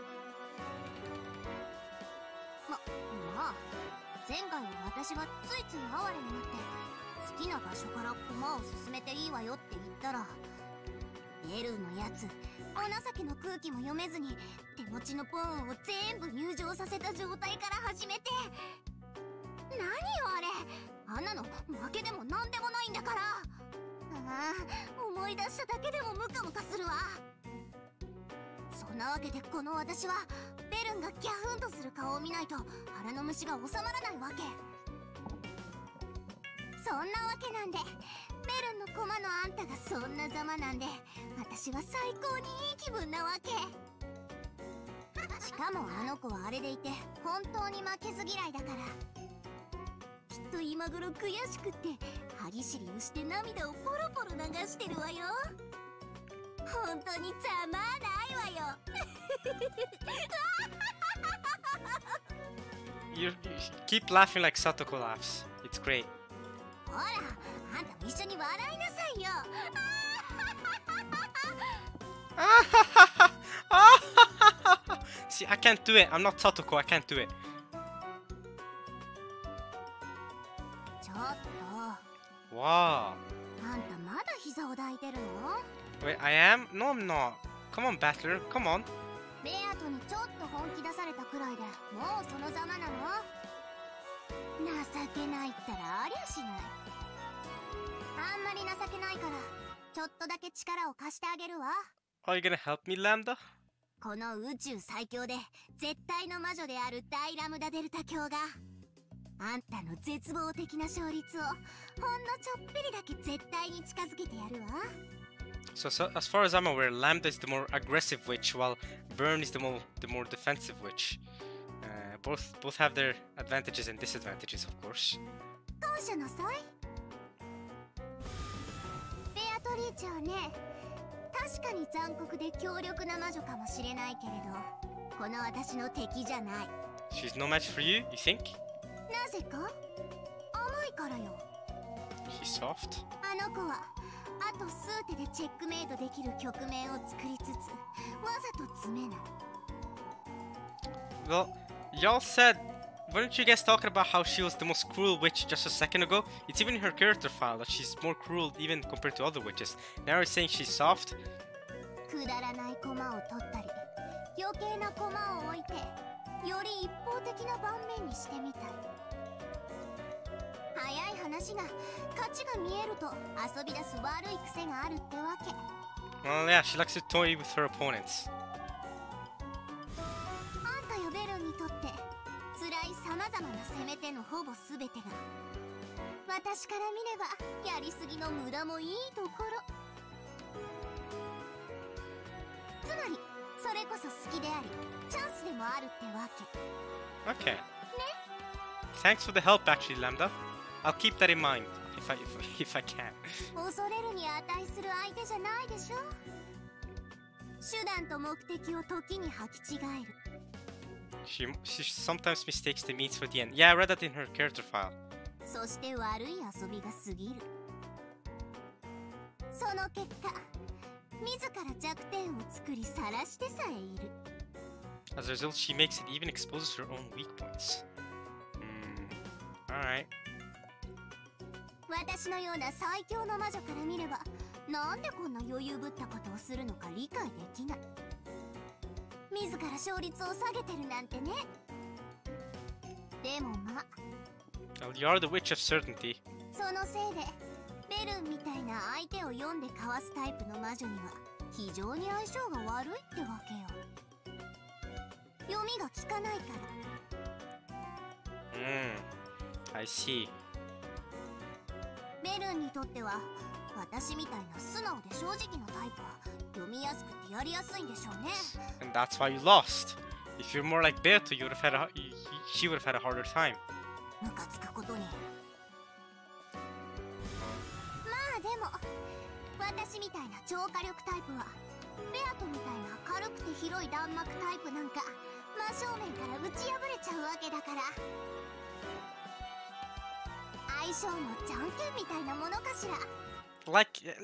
You keep laughing like Satoko laughs. It's great. See, I can't do it. I'm not Satoko. I can't do it. Wow. Wait, I am? No, I'm not. Come on, Battler. Come on. Are you gonna help me, Lambda? あんたの絶望的な勝率をほんのちょっぴりだけ絶対に近づけてやるわ。 So as far as I'm aware, Lambda is the more aggressive witch, while Burn is the more defensive witch. Both have their advantages and disadvantages, of course. 感謝なさい。ベアトリーチェはね、確かに残酷で強力な魔女かもしれないけれど、この私の敵じゃない。 She's no match for you, you think? なぜか？甘いからよ。 She's soft. あの子はあと数手でチェックメイドできる局面を作りつつ、わざと詰めない。 Well, y'all said, weren't you guys talking about how she was the most cruel witch just a second ago? It's even in her character file that she's more cruel even compared to other witches. Now you're saying she's soft? くだらない駒を取ったり、余計な駒を置いて、より一方的な盤面にしてみたい。早い話が、勝ちが見えると遊び出す悪い癖があるってわけ。 Well, yeah, she likes to toy with her opponents. あんたやベルンにとって辛いさまざまな攻め手のほぼ全てが、私から見ればやりすぎの無駄もいいところ。つまりそれこそ好きでありチャンスでもあるってわけ。 Okay. Thanks for the help, actually, Lambda. I'll keep that in mind if I can. 恐れるに値する相手じゃないでしょ。手段と目的を時に履き違える。 She sometimes mistakes the means for the end. Yeah, I read that in her character file. そして悪い遊びが過ぎる。その結果、自ら弱点を作り晒してさえいる。 As a result, she makes it even exposes her own weak points. Alright. 私のような最強の魔女から見れば、なんでこんな余裕ぶったことをするのか理解できない。自ら勝率を下げてるなんてね。でもまあ、 Well, you are the witch of certainty. そのせいでベルンみたいな相手を読んでかわすタイプの魔女には非常に相性が悪いってわけよ。読みが効かないから。I see. ベルンにとっては私みたいな素直で正直なタイプは読みやすくてやりやすいんでしょうね。 And that's why you lost. If you're more like Beto, you would have had she would have had a harder time. ムカつくことに。まあでも私みたいな超火力タイプはベアトみたいな軽くて広い弾幕タイプなんか真正面から打ち破れちゃうわけだから、相性もじゃんけんみたいなものかしら。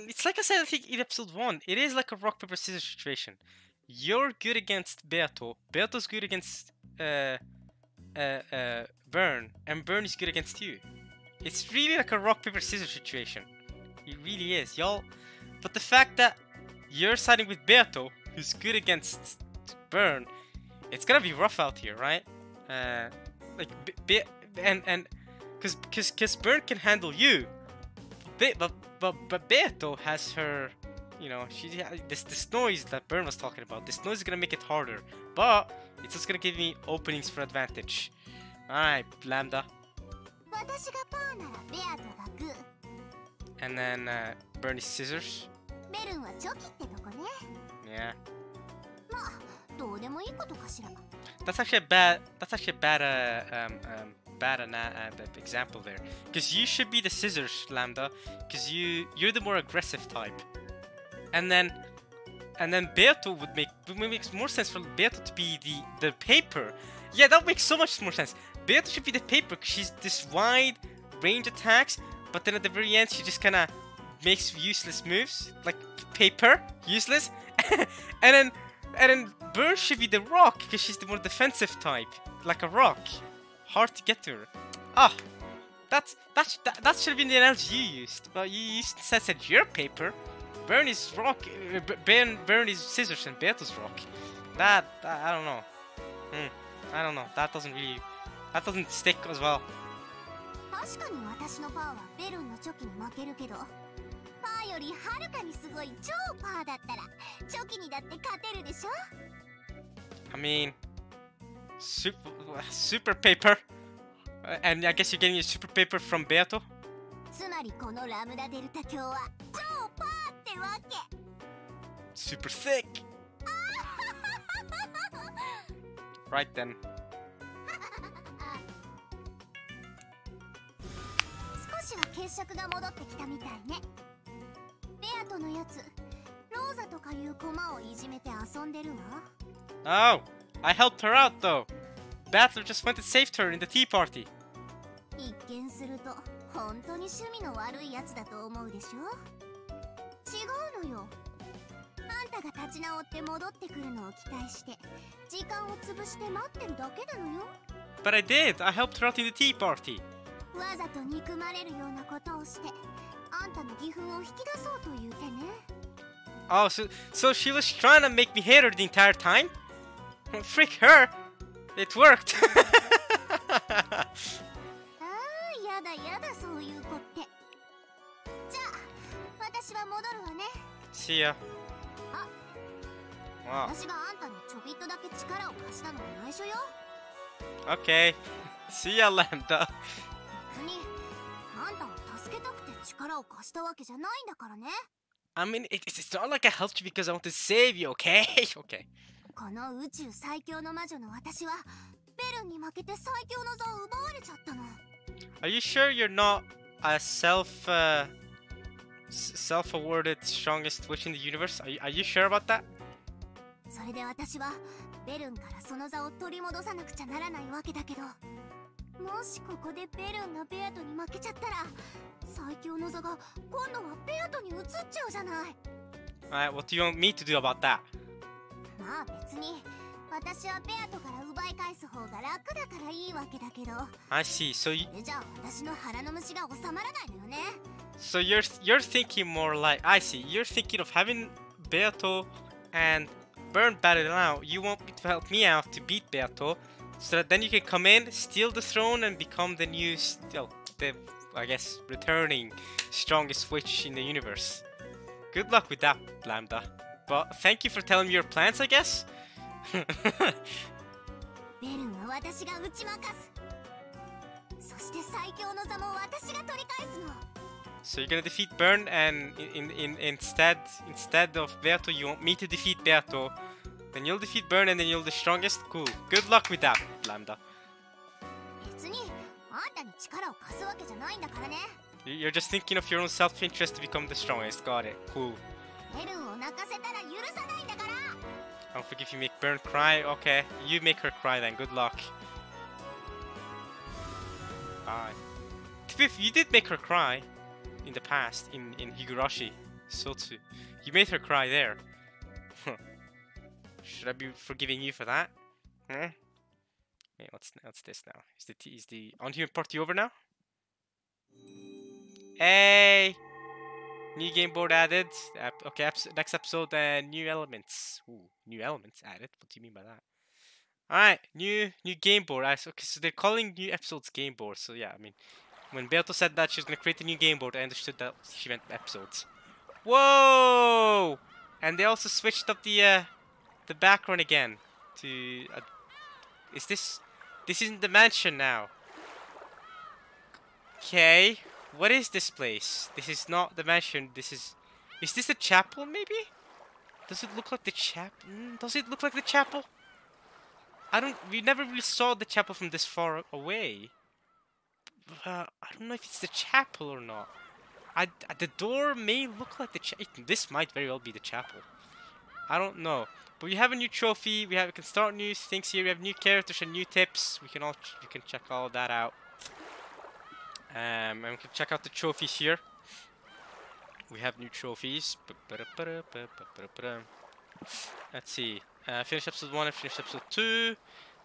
It's like I said, I think in episode 1, it is like a rock paper scissors situation. You're good against Beato, Beato's good against Burn, and Burn is good against you. It's really like a rock paper scissors situation. It really is, y'all. But the fact that you're siding with Beato, who's good against Burn, it's gonna be rough out here, right? Because Burn can handle you, but Beato has her, you know, this noise that Burn was talking about. This noise is gonna make it harder, but it's just gonna give me openings for advantage. Alright, Lambda. 私がパーならベアトがグー。 And then Burn is scissors. ベルンはチョキってとこね。 Yeah. まあどうでもいいことかしら。 That's actually a bad example there. Because you should be the scissors, Lambda. Because you're the more aggressive type. And then Beato would make more sense for Beato to be the paper. Yeah, that makes so much more sense. Beato should be the paper because she's this wide range attacks, but then at the very end she just kind of makes useless moves like paper, useless. and then Burn should be the rock because she's the more defensive type, like a rock, hard to get to her. Ah, that should have been the analogy you used. Well, you said you're paper. Burn is rock. Burn is scissors and Beato's rock. That I don't know. I don't know. That doesn't stick as well. 確かに私のパーはベルンのチョキに負けるけど、パーよりはるかにすごい超パーだったらチョキにだって勝てるでしょ。 I mean, super paper. And I guess you're getting your super paper from Beato? つまりこのラムダデルタ卿は超パーってわけ。 Super thick! Right then. 少しは血色が戻ってきたみたいね。ベアトのやつ、ローザとかいう駒をいじめて遊んでるわ。 Oh! I helped her out though! Battler just went and saved her in the tea party. 一見すると本当に趣味の悪いやつだと思うでしょ。違うのよ。あんたが立ち直って戻ってくるのを期待して時間を潰して待ってるだけなのよ。 But I did! I helped her out in the tea party! わざと憎まれるようなことをしてあんたの義憤を引き出そうという手ね。 Oh, so she was trying to make me hate her the entire time? Frick her! It worked! ああ、やだやだそういう子って。じゃあ私は戻るわね。 See ya. あ、 Wow. 私があんたにちょびっとだけ力を貸したのは内緒よ。 Okay. See ya, Lambda. 別にあんたを助けたくて力を貸したわけじゃないんだからね。 I mean, it's not like I helped you because I want to save you, okay? Okay. この宇宙最強の魔女の私はベルンに負けて最強の座を奪われちゃったの。 Are you sure you're not a self-awarded strongest witch in the universe? Are you sure about that? それで私はベルンからその座を取り戻さなくちゃならないわけだけど、もしここでベルンがベアトに負けちゃったら最強の座が今度はベアトに移っちゃうじゃない。 Alright, what do you want me to do about that? まあ別に私はベアトから奪い返す方が楽だからいいわけだけど、 I see. Soじゃあ私の腹の虫が収まらないのよね。 so you're thinking more like I see. You're thinking of having Beato and Burn battle it out. You want me to help me out to beat Beato, so that then you can come in, steal the throne, and become the new, I guess, returning strongest witch in the universe. Good luck with that, Lambda. But thank you for telling me your plans, I guess. ベルンは私が打ち負かす。そして最強の座も私が取り返すの。 So you're gonna defeat Burn, and instead of Beato, you want me to defeat Beato. Then you'll defeat Burn, and then you'll the strongest. Cool. Good luck with that, Lambda. 別にあんたに力を貸すわけじゃないんだからね。 You're just thinking of your own self-interest to become the strongest. Got it. Cool. ベルンを泣かせたら許さないんだから。 Don't forget if you make Burn cry. Okay, you make her cry then. Good luck. Bye. You did make her cry in the past in Higurashi Sotsu. You made her cry there. Should I be forgiving you for that? Huh? Hey, what's this now? Is the Unhuman party over now? Hey! New game board added. Okay, next episode, new elements. Ooh, new elements added? What do you mean by that? Alright, new game board. Okay, so they're calling new episodes game board. So yeah, I mean, when Beato said that she was gonna create a new game board, I understood that she meant episodes. Whoa! And they also switched up the background again to. Is this? This isn't the mansion now. Okay, what is this place? This is not the mansion. This is. Is this a chapel? Maybe? Does it look like the chapel? Does it look like the chapel? We never really saw the chapel from this far away. I don't know if it's the chapel or not. The door may look like the chapel. This might very well be the chapel. I don't know. But we have a new trophy. We can start new things here. We have new characters and new tips. We can check all of that out. And we can check out the trophies here. We have new trophies. Let's see. Finish episode 1 and finish episode 2.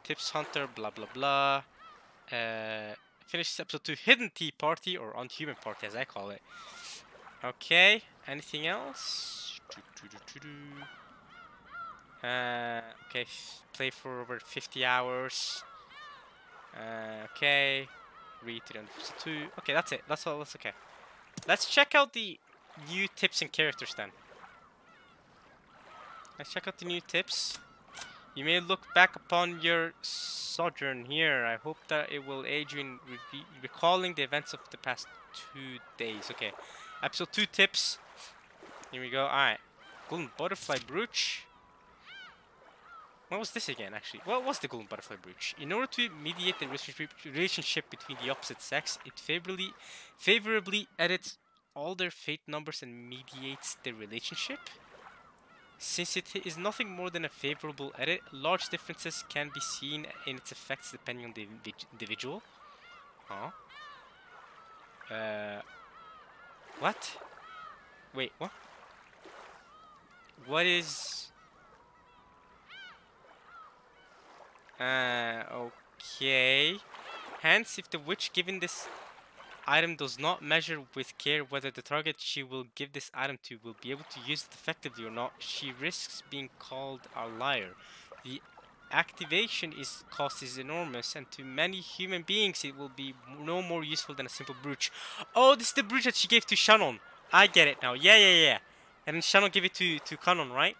Tips Hunter, blah blah blah. Finish episode 2 Hidden Tea Party, or Unhuman Party as I call it. Okay, anything else? Okay, play for over 50 hours. Okay, read to the end of episode 2. Okay, that's it. That's all. That's okay. Let's check out the new tips and characters then. Let's check out the new tips. You may look back upon your sojourn here. I hope that it will aid you in recalling the events of the past 2 days. Okay, episode 2 tips. Here we go. Alright. Golden butterfly brooch. What was this again, actually? What was the golden butterfly brooch? In order to mediate the relationship between the opposite sex, it favorably edits all their fate numbers and mediates the relationship. Since it is nothing more than a favorable edit, large differences can be seen in its effects depending on the individual. Huh? What? Wait, what? What is... okay. Hence, if the witch given this item does not measure with care whether the target she will give this item to will be able to use it effectively or not, she risks being called a liar. The activation cost is enormous, and to many human beings it will be no more useful than a simple brooch. Oh, this is the brooch that she gave to Shannon. I get it now. Yeah. And then Shannon gave it to Kanon, right?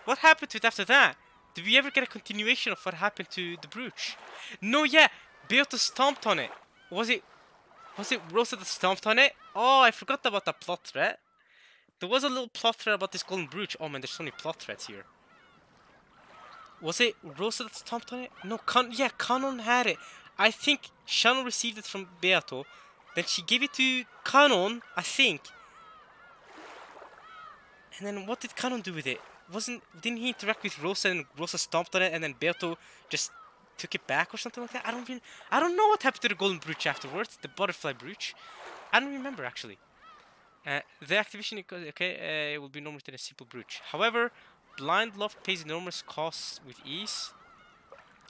What happened to it after that? Did we ever get a continuation of what happened to the brooch? No, yeah. Beato stomped on it. Was it Rosa that stomped on it? Oh, I forgot about that plot thread. There was a little plot thread about this golden brooch. Oh man, there's so many plot threads here. Was it Rosa that stomped on it? No, Kanon had it. I think Shannon received it from Beato. Then she gave it to Kanon, I think. And then what did Kanon do with it? Didn't he interact with Rosa and Rosa stomped on it and then Beato just took it back or something like that? I don't know what happened to the golden brooch afterwards, the butterfly brooch. I don't remember actually. The activation, okay, it will be normal than a simple brooch. However, blind love pays enormous costs with ease.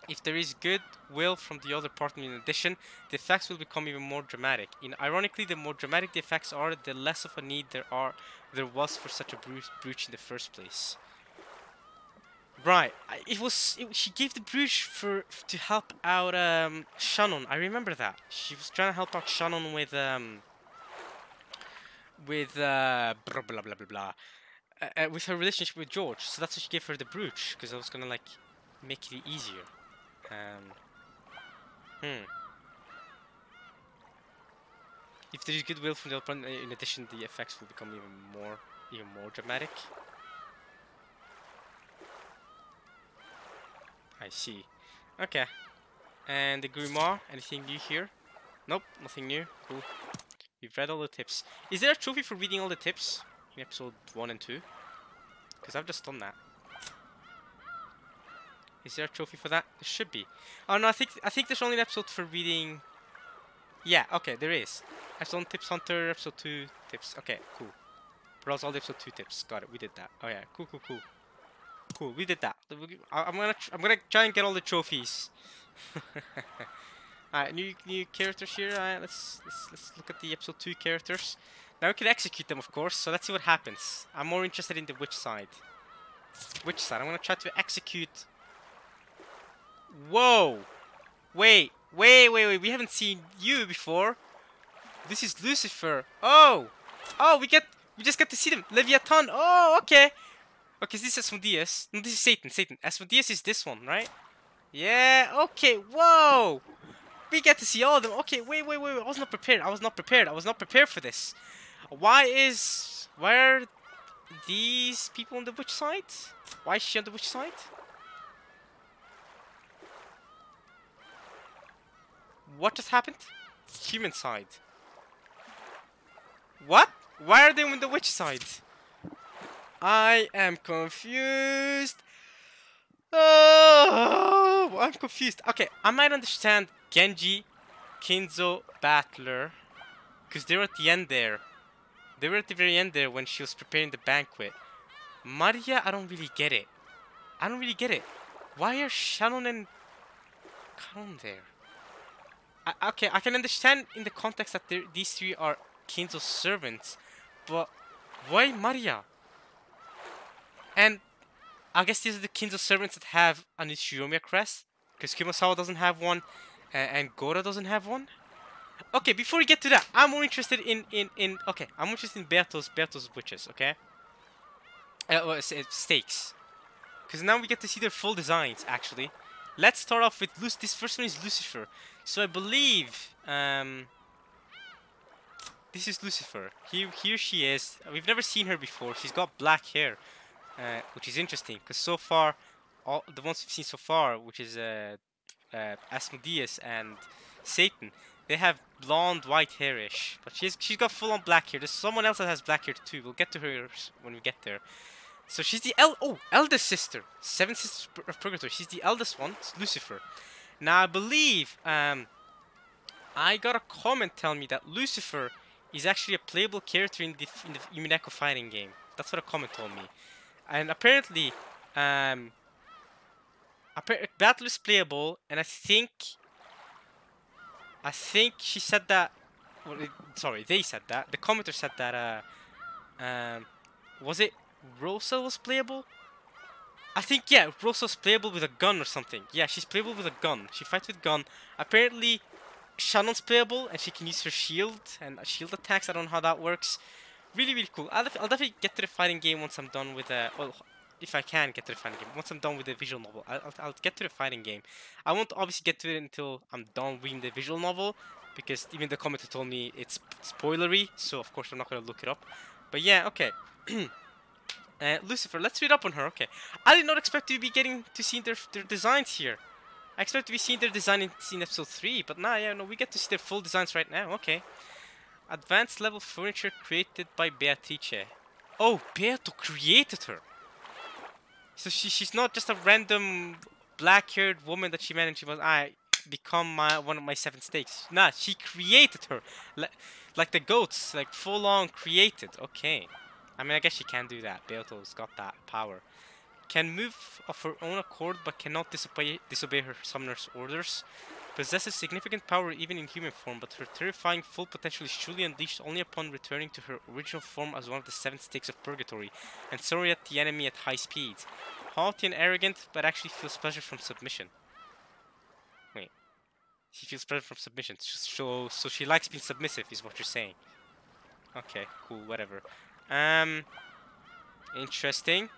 If there is goodwill from the other partner in addition, the effects will become even more dramatic. Ironically, the more dramatic the effects are, the less of a need there was for such a brooch in the first place. Right, she gave the brooch to help out Shannon. I remember that. She was trying to help out Shannon with blah blah blah blah blah. With her relationship with George. So that's why she gave her the brooch, because I was gonna like make it easier. If there is goodwill from the other partner, in addition, the effects will become even more dramatic. I see. Okay. And the grimoire, anything new here? Nope, nothing new. Cool. We've read all the tips. Is there a trophy for reading all the tips in episode 1 and 2? Because I've just done that. Is there a trophy for that? There should be. Oh no, I think there's only an episode for reading. Yeah, okay, there is. Episode 1 tips hunter, episode 2 tips. Okay, cool. Browse all the episode 2 tips. Got it. We did that. Oh yeah, cool. Cool, we did that. I'm gonna try and get all the trophies. Alright, new characters here. Alright, let's look at the episode 2 characters. Now we can execute them, of course. So let's see what happens. I'm more interested in the witch side. Witch side. I'm gonna try to execute. Whoa! Wait. We haven't seen you before. This is Lucifer. Oh, we just get to see them. Leviathan. Oh, okay. Okay, this is Asmodeus. No, this is Satan. Asmodeus is this one, right? Yeah, okay, whoa! We get to see all of them. Okay, wait. I was not prepared. I was not prepared for this. Why are these people on the witch side? Why is she on the witch side? What just happened? Human side. What? Why are they on the witch side? I am confused. Oh, I'm confused. Okay, I might understand Genji, Kinzo, Battler, because they were at the end there. They were at the very end there when she was preparing the banquet. Maria, I don't really get it. Why are Shannon and Kanon there? Okay, I can understand in the context that these three are Kinzo's servants, but why Maria? And I guess these are the Kinzo servants that have an Ichiromiya crest, because Kumasawa doesn't have one, and Gora doesn't have one. Okay, before we get to that, I'm more interested in I'm interested in Berto's witches. Okay, stakes. because now we get to see their full designs, actually. Let's start off with this first one is Lucifer. So I believe this is Lucifer. Here she is. We've never seen her before. She's got black hair, which is interesting because so far, all the ones we've seen so far, which is Asmodeus and Satan, they have blonde white hairish, but she's got full on black hair. There's someone else that has black hair too. We'll get to her when we get there. So she's the eldest sister, seven sisters of Purgatory. She's the eldest one. It's Lucifer. Now I believe I got a comment telling me that Lucifer is actually a playable character in the Umineko fighting game. That's what a comment told me. And apparently, battle is playable, and I think she said that. Well, sorry, they said that. The commenter said that. Was it Rosa was playable? I think, yeah, Rosa's playable with a gun or something. Yeah, she's playable with a gun. She fights with gun. Apparently, Shannon's playable and she can use her shield and shield attacks. I don't know how that works. Really, really cool. I'll definitely get to the fighting game once I'm done with well, if I can get to the fighting game. Once I'm done with the visual novel, I'll get to the fighting game. I won't obviously get to it until I'm done reading the visual novel, because even the commenter told me it's spoilery, so of course I'm not going to look it up. But yeah, okay. Lucifer, let's read up on her. Okay, I did not expect to be getting to see their designs here. I expect to be seeing their design in episode 3, but nah, yeah, no, we get to see their full designs right now. Okay. Advanced level furniture created by Beatrice. Oh, Beato created her. So she's not just a random black-haired woman that she met and she was, I become one of my 7 stakes. Nah, she created her. Like the goats, like full-on created. Okay. I mean, I guess she can do that. Beato's got that power. Can move of her own accord, but cannot disobey her summoner's orders. Possesses significant power even in human form, but her terrifying full potential is truly unleashed only upon returning to her original form as one of the 7 stakes of Purgatory, and soaring at the enemy at high speeds. Haughty and arrogant, but actually feels pleasure from submission. Wait. She feels pleasure from submission. So she likes being submissive, is what you're saying. Okay, cool, whatever. Interesting.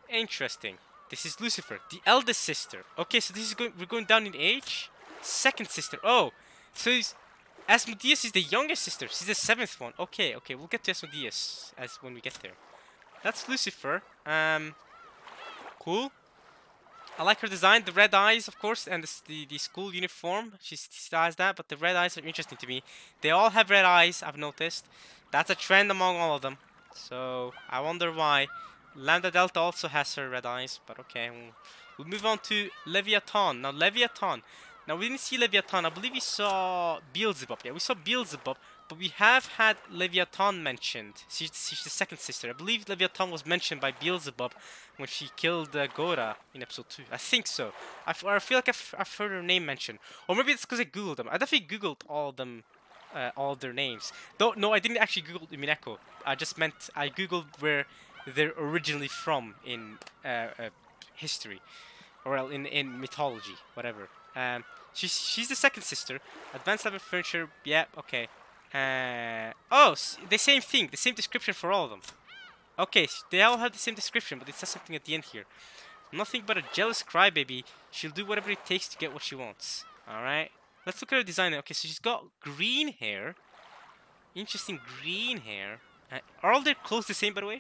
Interesting. This is Lucifer, the eldest sister. Okay, so this is we're going down in age. Second sister. Oh, so Asmodeus is the youngest sister. She's the 7th one. Okay, we'll get to Asmodeus when we get there. That's Lucifer. Cool. I like her design. The red eyes, of course, and the school uniform. She still has that, but the red eyes are interesting to me. They all have red eyes, I've noticed. That's a trend among all of them. So I wonder why. Lambda Delta also has her red eyes, but okay. We'll move on to Leviathan. Now, Leviathan. Now, we didn't see Leviathan. I believe we saw Beelzebub. Yeah, we saw Beelzebub, but we have had Leviathan mentioned. She's the 2nd sister. I believe Leviathan was mentioned by Beelzebub when she killed Gora in episode 2. I think so. I feel like I've heard her name mentioned. Or maybe it's because I googled them. I definitely googled all of them. All of their names. No, I didn't actually Google Umineko. I just meant I googled where they're originally from in history, or well, in mythology, whatever. She's the 2nd sister. Advanced level furniture. Yeah, okay. Oh, the same thing, the same description for all of them. Okay, they all have the same description, but it says something at the end here. Nothing but a jealous crybaby. She'll do whatever it takes to get what she wants. All right. Let's look at her design. Okay, so she's got green hair. Interesting green hair. Are all their clothes the same, by the way?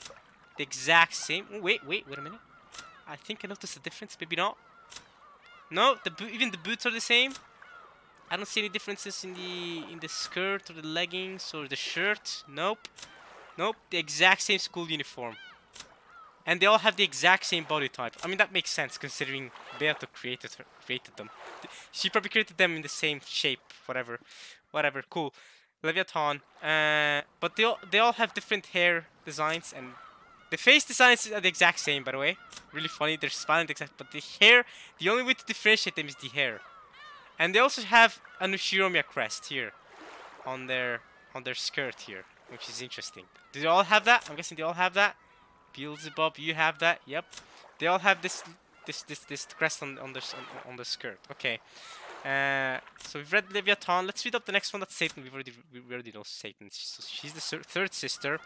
The exact same. Oh, wait a minute. I think I noticed a difference. Maybe not. No, even the boots are the same. I don't see any differences in the skirt or the leggings or the shirt. Nope. The exact same school uniform. And they all have the exact same body type. I mean, that makes sense considering Beato created them. She probably created them in the same shape, whatever, cool. Leviathan, but they all have different hair designs, and the face designs are the exact same, by the way. Really funny, they're smiling the exact, but the hair, the only way to differentiate them is the hair. And they also have a Nushiromiya crest here on their skirt here, which is interesting. Do they all have that? I'm guessing they all have that. Beelzebub, you have that. Yep, they all have this crest on the skirt. Okay, So we've read Leviathan. Let's read up the next one. That's Satan. We already know Satan. She's the third sister.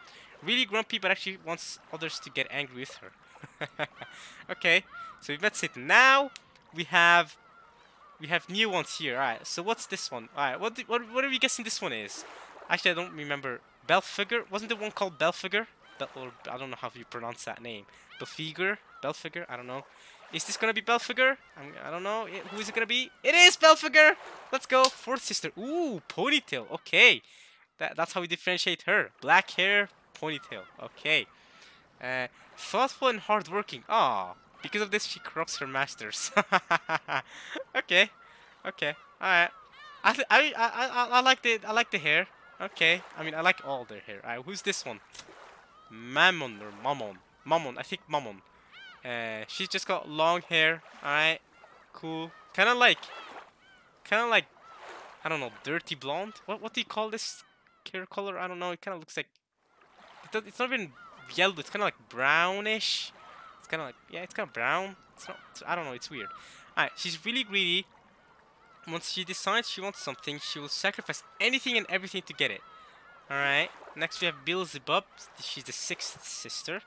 Really grumpy, but actually wants others to get angry with her. Okay, so we've met Satan. Now we have new ones here. All right. So what's this one? All right. What are we guessing this one is? Actually, I don't remember. Belfigure? Wasn't there one called Belfigure? Or I don't know how you pronounce that name. Belfigure? I don't know. Is this gonna be Belfigure? I don't know. Who is it gonna be? It is Belfigure! Let's go. Fourth sister. Ooh, ponytail. Okay. That's how we differentiate her. Black hair, ponytail. Okay. Thoughtful and hardworking. Ah, because of this, she corrupts her masters. Okay. Okay. Alright. I like the hair. Okay. I mean, I like all their hair. Alright, who's this one? Mammon or Mammon? Mammon. I think Mammon. She's just got long hair. Alright. Cool. Kind of like, I don't know, dirty blonde? What do you call this hair color? I don't know. It kind of looks like, it's not even yellow. It's kind of like brownish. It's kind of like, yeah, it's kind of brown. It's not, I don't know. It's weird. Alright, she's really greedy. Once she decides she wants something, she will sacrifice anything and everything to get it. Alright, next we have Beelzebub. She's the sixth sister.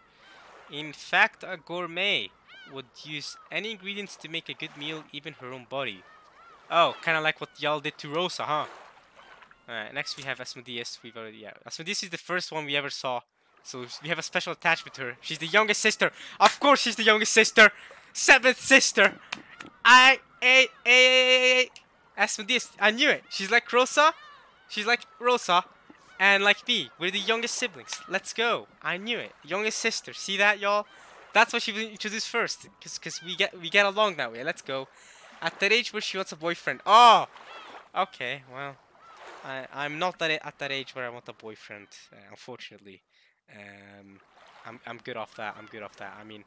In fact, a gourmet would use any ingredients to make a good meal, even her own body. Oh, kind of like what y'all did to Rosa, huh? Alright, next we have Asmodeus. Asmodeus is the first one we ever saw. So we have a special attachment to her. She's the youngest sister. Of course she's the youngest sister. Seventh sister. Asmodeus, I knew it. She's like Rosa. And like me, we're the youngest siblings. Let's go. I knew it. Youngest sister. See that, y'all? That's why she was introduced first. Cause we get along that way. Let's go. At that age where she wants a boyfriend. Oh. Okay. Well, I'm not at that age where I want a boyfriend. Unfortunately. I'm good off that. I mean,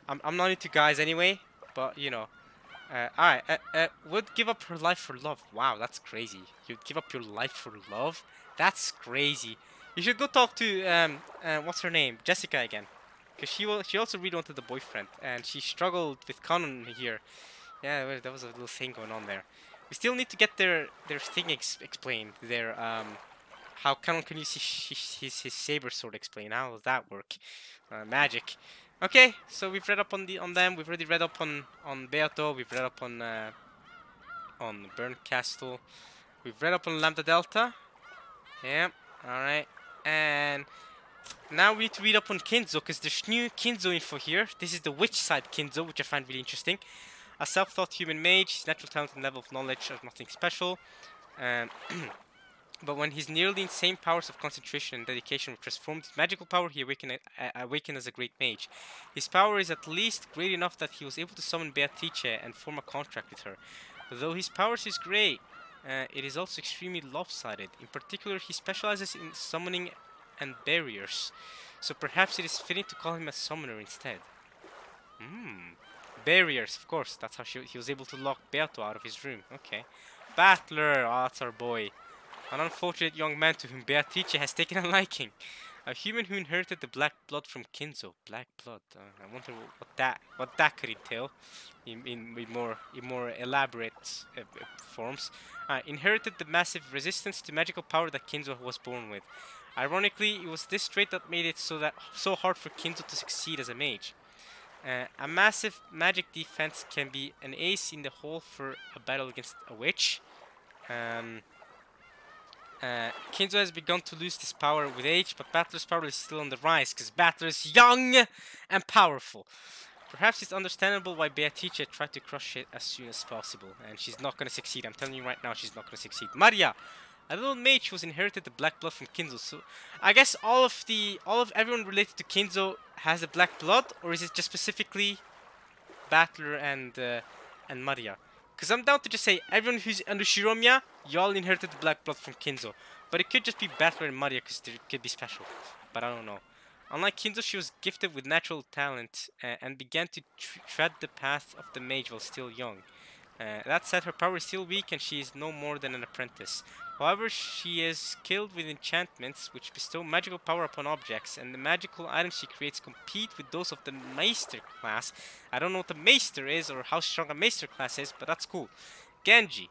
I'm not into guys anyway. But you know. Alright. Would give up her life for love. Wow, that's crazy. You'd give up your life for love? That's crazy. You should go talk to what's her name? Jessica again, because she also really wanted a boyfriend, and she struggled with Conan here. Yeah, there was a little thing going on there. We still need to get their thing explained. Their how Conan can use his saber sword explained. How does that work? Magic. Okay, so we've read up on them. We've already read up on Beato. We've read up on Burnt Castle. We've read up on Lambda Delta. Yeah, alright. And now we need to read up on Kinzo, because there's new Kinzo info here. This is the witch side Kinzo, which I find really interesting. A self-taught human mage, his natural talent and level of knowledge are nothing special. But when his nearly insane powers of concentration and dedication were transformed into magical power, he awakened as a great mage. His power is at least great enough that he was able to summon Beatrice and form a contract with her. Though his powers is great, it is also extremely lopsided. In particular, he specializes in summoning and barriers. So perhaps it is fitting to call him a summoner instead. Barriers, of course. That's how he was able to lock Beato out of his room. Okay. Battler. Oh, that's our boy. An unfortunate young man to whom Beatrice has taken a liking. A human who inherited the black blood from Kinzo. Black blood. I wonder what that could entail in more elaborate forms. Inherited the massive resistance to magical power that Kinzo was born with. Ironically, it was this trait that made it so hard for Kinzo to succeed as a mage. A massive magic defense can be an ace in the hole for a battle against a witch. Kinzo has begun to lose this power with age, but Battler's power is still on the rise, because Battler is young and powerful. Perhaps it's understandable why Beatrice tried to crush it as soon as possible, and she's not going to succeed. I'm telling you right now, she's not going to succeed. Maria, a little mage who has inherited the black blood from Kinzo. So I guess all of everyone related to Kinzo has the black blood, or is it just specifically Battler and Maria? Because I'm down to just say everyone who's under Shiromiya, y'all inherited the black blood from Kinzo. But it could just be Battler and Maria, because they could be special. But I don't know. Unlike Kinzo, she was gifted with natural talent and began to tread the path of the mage while still young. That said, her power is still weak and she is no more than an apprentice. However, she is skilled with enchantments which bestow magical power upon objects, and the magical items she creates compete with those of the Meister class. I don't know what the Meister is or how strong a Meister class is, but that's cool. Genji.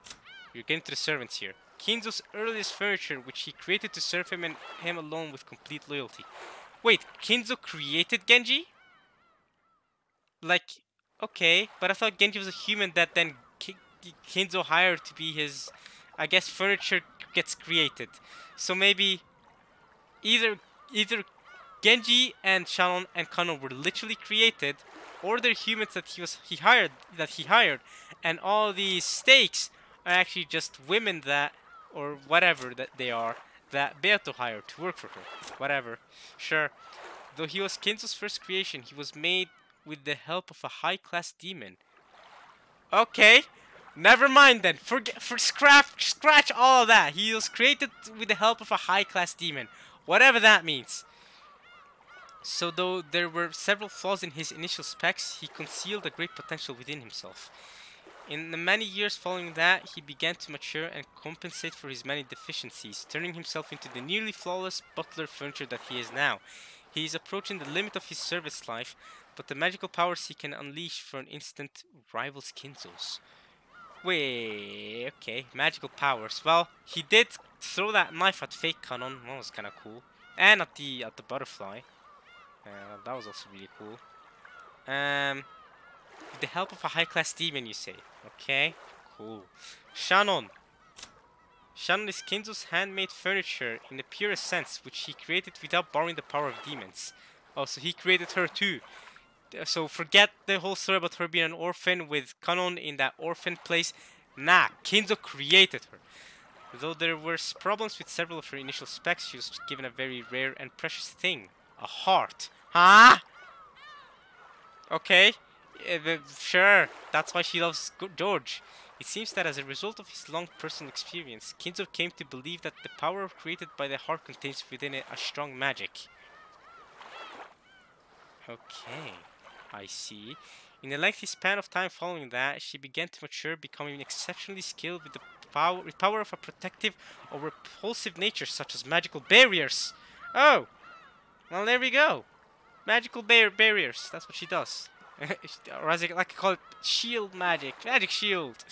We're getting to the servants here. Kinzo's earliest furniture, which he created to serve him and him alone with complete loyalty. Wait, Kinzo created Genji? Like, okay, but I thought Genji was a human that then Kinzo hired to be his... I guess furniture gets created. So maybe either Genji and Shannon and Kanon were literally created, or they're humans that he hired, and all these stakes are actually just women that, or whatever that they are, that Beato hired to work for her. Whatever. Sure. Though he was Kinzo's first creation, he was made with the help of a high-class demon. Okay. Never mind then. Scratch all of that. He was created with the help of a high-class demon. Whatever that means. So though there were several flaws in his initial specs, he concealed a great potential within himself. In the many years following that, he began to mature and compensate for his many deficiencies, turning himself into the nearly flawless butler furniture that he is now. He is approaching the limit of his service life, but the magical powers he can unleash for an instant rivals Kinzo's. Wait, okay, magical powers. Well, he did throw that knife at fake Kanon, that was kinda cool. And at the butterfly. That was also really cool. With the help of a high-class demon, you say. Okay, cool. Shannon. Shannon is Kinzo's handmade furniture in the purest sense, which he created without borrowing the power of demons. Oh, so he created her too. So forget the whole story about her being an orphan with Kanon in that orphan place. Nah, Kinzo created her. Though there were problems with several of her initial specs, she was given a very rare and precious thing. A heart. Huh? Okay. Sure. That's why she loves George. It seems that as a result of his long personal experience, Kinzo came to believe that the power created by the heart contains within it a strong magic. Okay. I see. In a lengthy span of time following that, she began to mature, becoming exceptionally skilled with the power of a protective or repulsive nature, such as magical barriers. Oh! Well, there we go. Magical barriers. That's what she does. Or as I like to call it, shield magic. Magic shield.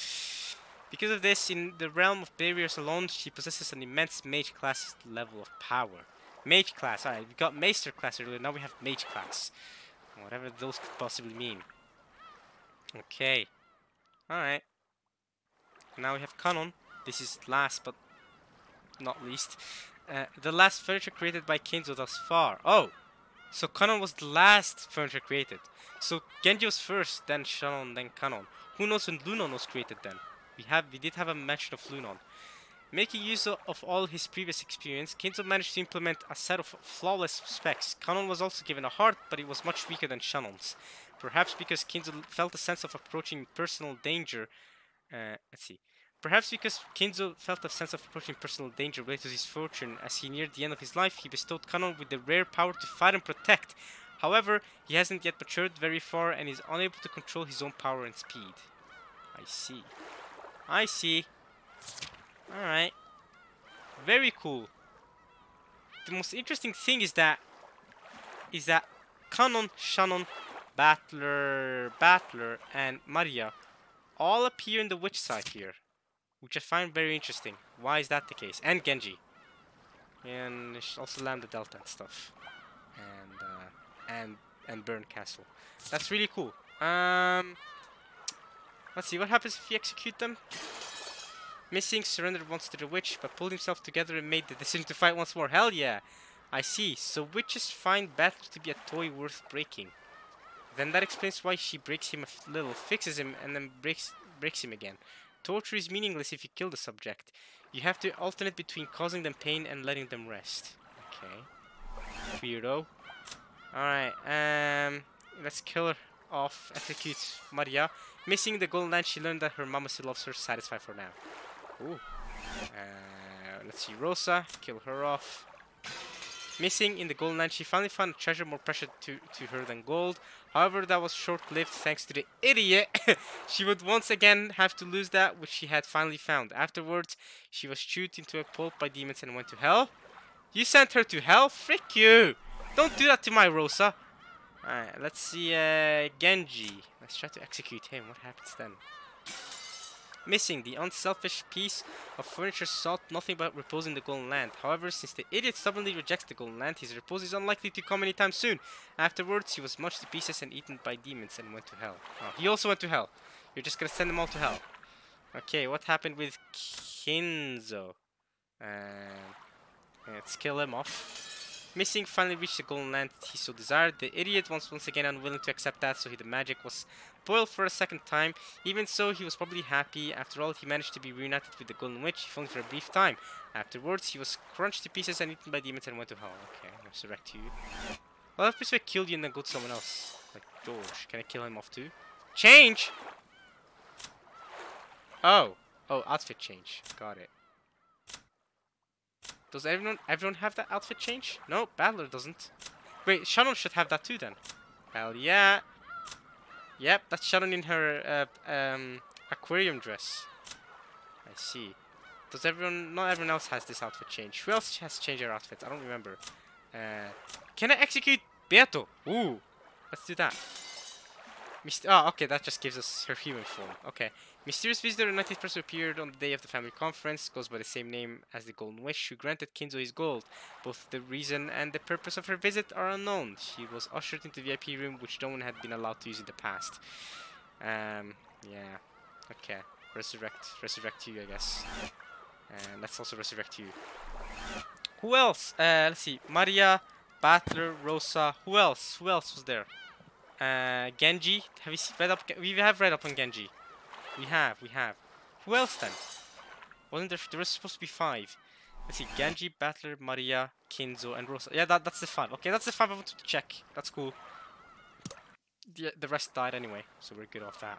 Because of this, in the realm of barriers alone, she possesses an immense mage class level of power. Mage class. Alright, we got maester class earlier. Now we have mage class. Whatever those could possibly mean. Okay. Alright. Now we have Kanon. This is last but not least. The last furniture created by Kinzo thus far. Oh! So Kanon was the last furniture created. So Genji was first, then Shannon, then Kanon. Who knows when Lunon was created then? We did have a mention of Lunon. Making use of all his previous experience, Kinzo managed to implement a set of flawless specs. Kanon was also given a heart, but it was much weaker than Shannon's. Perhaps because Kinzo felt a sense of approaching personal danger. Perhaps because Kinzo felt a sense of approaching personal danger related to his fortune. As he neared the end of his life, he bestowed Kanon with the rare power to fight and protect. However, he hasn't yet matured very far and is unable to control his own power and speed. I see. I see. Alright. Very cool. The most interesting thing is that Kanon, Shannon, Battler, and Maria all appear in the witch side here, which I find very interesting. Why is that the case? And Genji, and also Lambda Delta and stuff, and Burn Castle. That's really cool. Let's see what happens if you execute them. Missing surrendered once to the witch, but pulled himself together and made the decision to fight once more. Hell yeah! I see. So witches find battle to be a toy worth breaking. Then that explains why she breaks him a little, fixes him, and then breaks him again. Torture is meaningless if you kill the subject. You have to alternate between causing them pain and letting them rest. Okay. Weirdo. Alright, let's kill her off, execute Maria. Missing the golden land, she learned that her mama still loves her, satisfied for now. Ooh. Let's see, Rosa, kill her off. Missing in the golden land, she finally found a treasure more precious to her than gold. However, that was short-lived thanks to the idiot. She would once again have to lose that which she had finally found. Afterwards, she was chewed into a pulp by demons and went to hell. You sent her to hell? Frick you! Don't do that to my Rosa. Alright, let's see, Genji. Let's try to execute him. What happens then? missing. The unselfish piece of furniture sought nothing but repose in the Golden Land. However, since the idiot stubbornly rejects the Golden Land, his repose is unlikely to come anytime soon. Afterwards, he was smashed to pieces and eaten by demons and went to hell. Oh, he also went to hell. You're just gonna send them all to hell. Okay, what happened with Kinzo? Let's kill him off. Missing finally reached the Golden Land he so desired. The idiot was once again unwilling to accept that, so the magic was spoiled for a second time. Even so, he was probably happy. After all, he managed to be reunited with the Golden Witch, if only for a brief time. Afterwards, he was crunched to pieces and eaten by demons and went to hell. Okay, resurrect you. Well, if I kill you and then go to someone else, like George, can I kill him off too? Change! Oh, outfit change. Got it. Does everyone have that outfit change? No, Battler doesn't. Wait, Shannon should have that too then. Hell yeah. Yep, that's Shannon in her aquarium dress. I see. Does everyone? Not everyone else has this outfit change. Who else has changed their outfits? I don't remember. Can I execute Beato? Ooh, let's do that. Oh, okay, that just gives us her human form. Okay. Mysterious visitor, 19th person appeared on the day of the family conference, goes by the same name as the Golden Witch, who granted Kinzo his gold. Both the reason and the purpose of her visit are unknown. She was ushered into the VIP room, which no one had been allowed to use in the past. Yeah. Okay. Resurrect you, I guess. And let's also resurrect you. Who else? Let's see. Maria, Battler, Rosa. Who else? Who else was there? Genji. Have you read up? We have read up on Genji. We have. Who else then? Wasn't there? There was supposed to be 5. Let's see. Genji, Battler, Maria, Kinzo, and Rosa. Yeah, that's the 5. Okay, that's the 5 I wanted to check. That's cool. The rest died anyway, so we're good off that.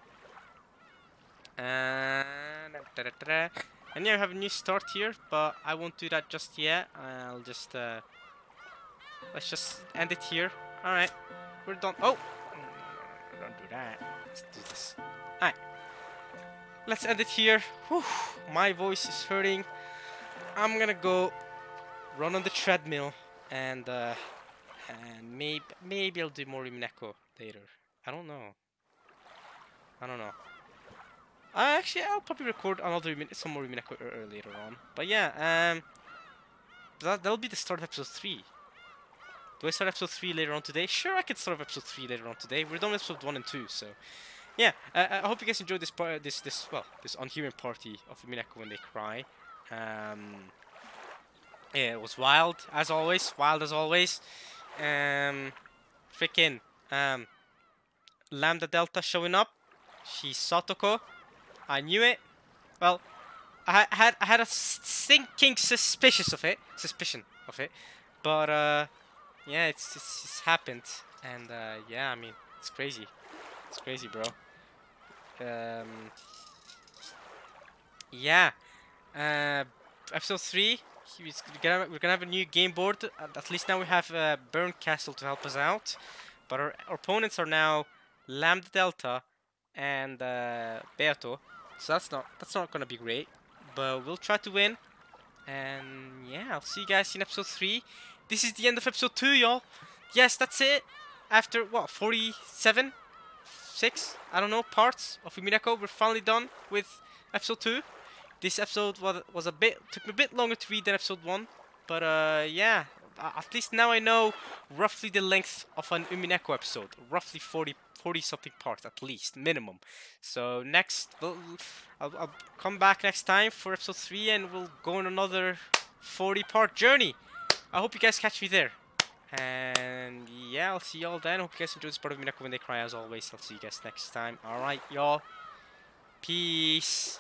And yeah, we have a new start here, but I won't do that just yet. I'll just let's just end it here. All right, we're done. Oh, don't do that. Let's do this. All right. Let's end it here. Whew, my voice is hurting. I'm gonna go run on the treadmill and maybe I'll do more Umineko later. I don't know. Actually, I'll probably record some more Umineko later on. But yeah, that'll be the start of episode 3. Do I start episode 3 later on today? Sure, I can start episode 3 later on today. We're done with episode 1 and 2, so yeah. I hope you guys enjoyed this this Unhuman party of Umineko when they cry. Yeah, it was wild as always. Freaking Lambda Delta showing up. She's Satoko. I knew it. Well, I had a sinking suspicion of it. But yeah, it's happened, and yeah, I mean, it's crazy. It's crazy, bro. Yeah. Episode 3. We're gonna have a new game board. At least now we have Burn Castle to help us out. But our opponents are now Lambda Delta and Beato. So that's not gonna be great. But we'll try to win. And yeah, I'll see you guys in episode 3. This is the end of episode 2, y'all. Yes, that's it. After what, 47? 6? I don't know, parts of Umineko. We're finally done with episode 2. This episode was took me a bit longer to read than episode 1. But yeah, at least now I know roughly the length of an Umineko episode. Roughly 40 something parts at least, minimum. So next, I'll come back next time for episode 3 and we'll go on another 40 part journey. I hope you guys catch me there. And yeah, I'll see y'all then. Hope you guys enjoyed this part of Umineko when they cry as always. I'll see you guys next time. Alright, y'all. Peace.